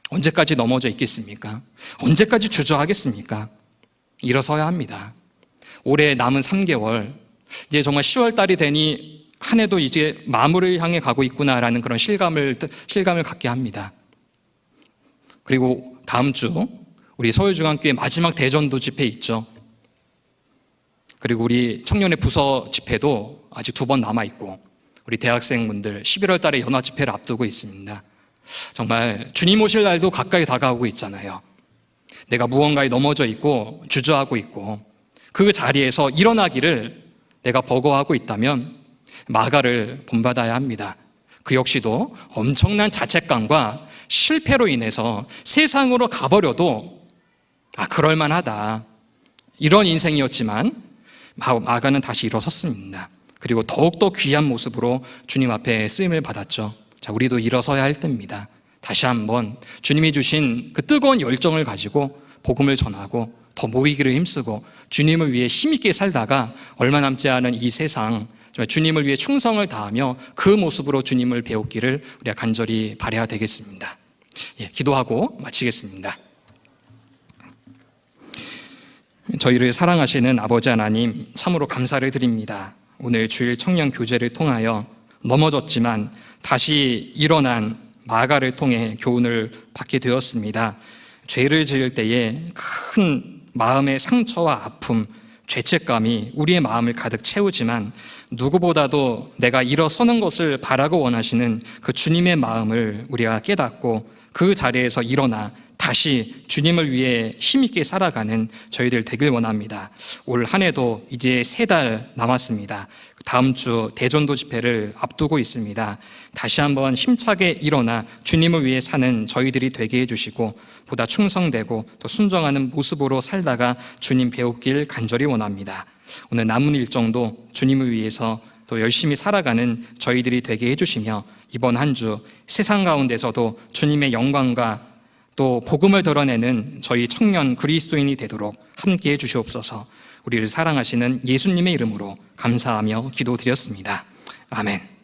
언제까지 넘어져 있겠습니까? 언제까지 주저하겠습니까? 일어서야 합니다. 올해 남은 3개월, 이제 정말 10월 달이 되니 한 해도 이제 마무리를 향해 가고 있구나라는 그런 실감을 갖게 합니다. 그리고 다음 주 우리 서울중앙교회 마지막 대전도 집회 있죠. 그리고 우리 청년의 부서 집회도 아직 2번 남아있고, 우리 대학생분들 11월 달에 연화 집회를 앞두고 있습니다. 정말 주님 오실 날도 가까이 다가오고 있잖아요. 내가 무언가에 넘어져 있고 주저하고 있고 그 자리에서 일어나기를 내가 버거워하고 있다면 마가를 본받아야 합니다. 그 역시도 엄청난 자책감과 실패로 인해서 세상으로 가버려도 그럴만하다, 이런 인생이었지만 마가는 다시 일어섰습니다. 그리고 더욱더 귀한 모습으로 주님 앞에 쓰임을 받았죠. 자, 우리도 일어서야 할 때입니다. 다시 한번 주님이 주신 그 뜨거운 열정을 가지고 복음을 전하고 더 모이기를 힘쓰고 주님을 위해 힘있게 살다가 얼마 남지 않은 이 세상 주님을 위해 충성을 다하며 그 모습으로 주님을 배우기를 우리가 간절히 바라야 되겠습니다. 기도하고 마치겠습니다. 저희를 사랑하시는 아버지 하나님, 참으로 감사를 드립니다. 오늘 주일 청년 교제를 통하여 넘어졌지만 다시 일어난 마가를 통해 교훈을 받게 되었습니다. 죄를 지을 때에 큰 마음의 상처와 아픔, 죄책감이 우리의 마음을 가득 채우지만 누구보다도 내가 일어서는 것을 바라고 원하시는 그 주님의 마음을 우리가 깨닫고 그 자리에서 일어나 다시 주님을 위해 힘있게 살아가는 저희들 되길 원합니다. 올 한 해도 이제 3달 남았습니다. 다음 주 대전도 집회를 앞두고 있습니다. 다시 한번 힘차게 일어나 주님을 위해 사는 저희들이 되게 해주시고 보다 충성되고 또 순종하는 모습으로 살다가 주님 배우길 간절히 원합니다. 오늘 남은 일정도 주님을 위해서 또 열심히 살아가는 저희들이 되게 해주시며 이번 한 주 세상 가운데서도 주님의 영광과 또 복음을 드러내는 저희 청년 그리스도인이 되도록 함께해 주시옵소서. 우리를 사랑하시는 예수님의 이름으로 감사하며 기도드렸습니다. 아멘.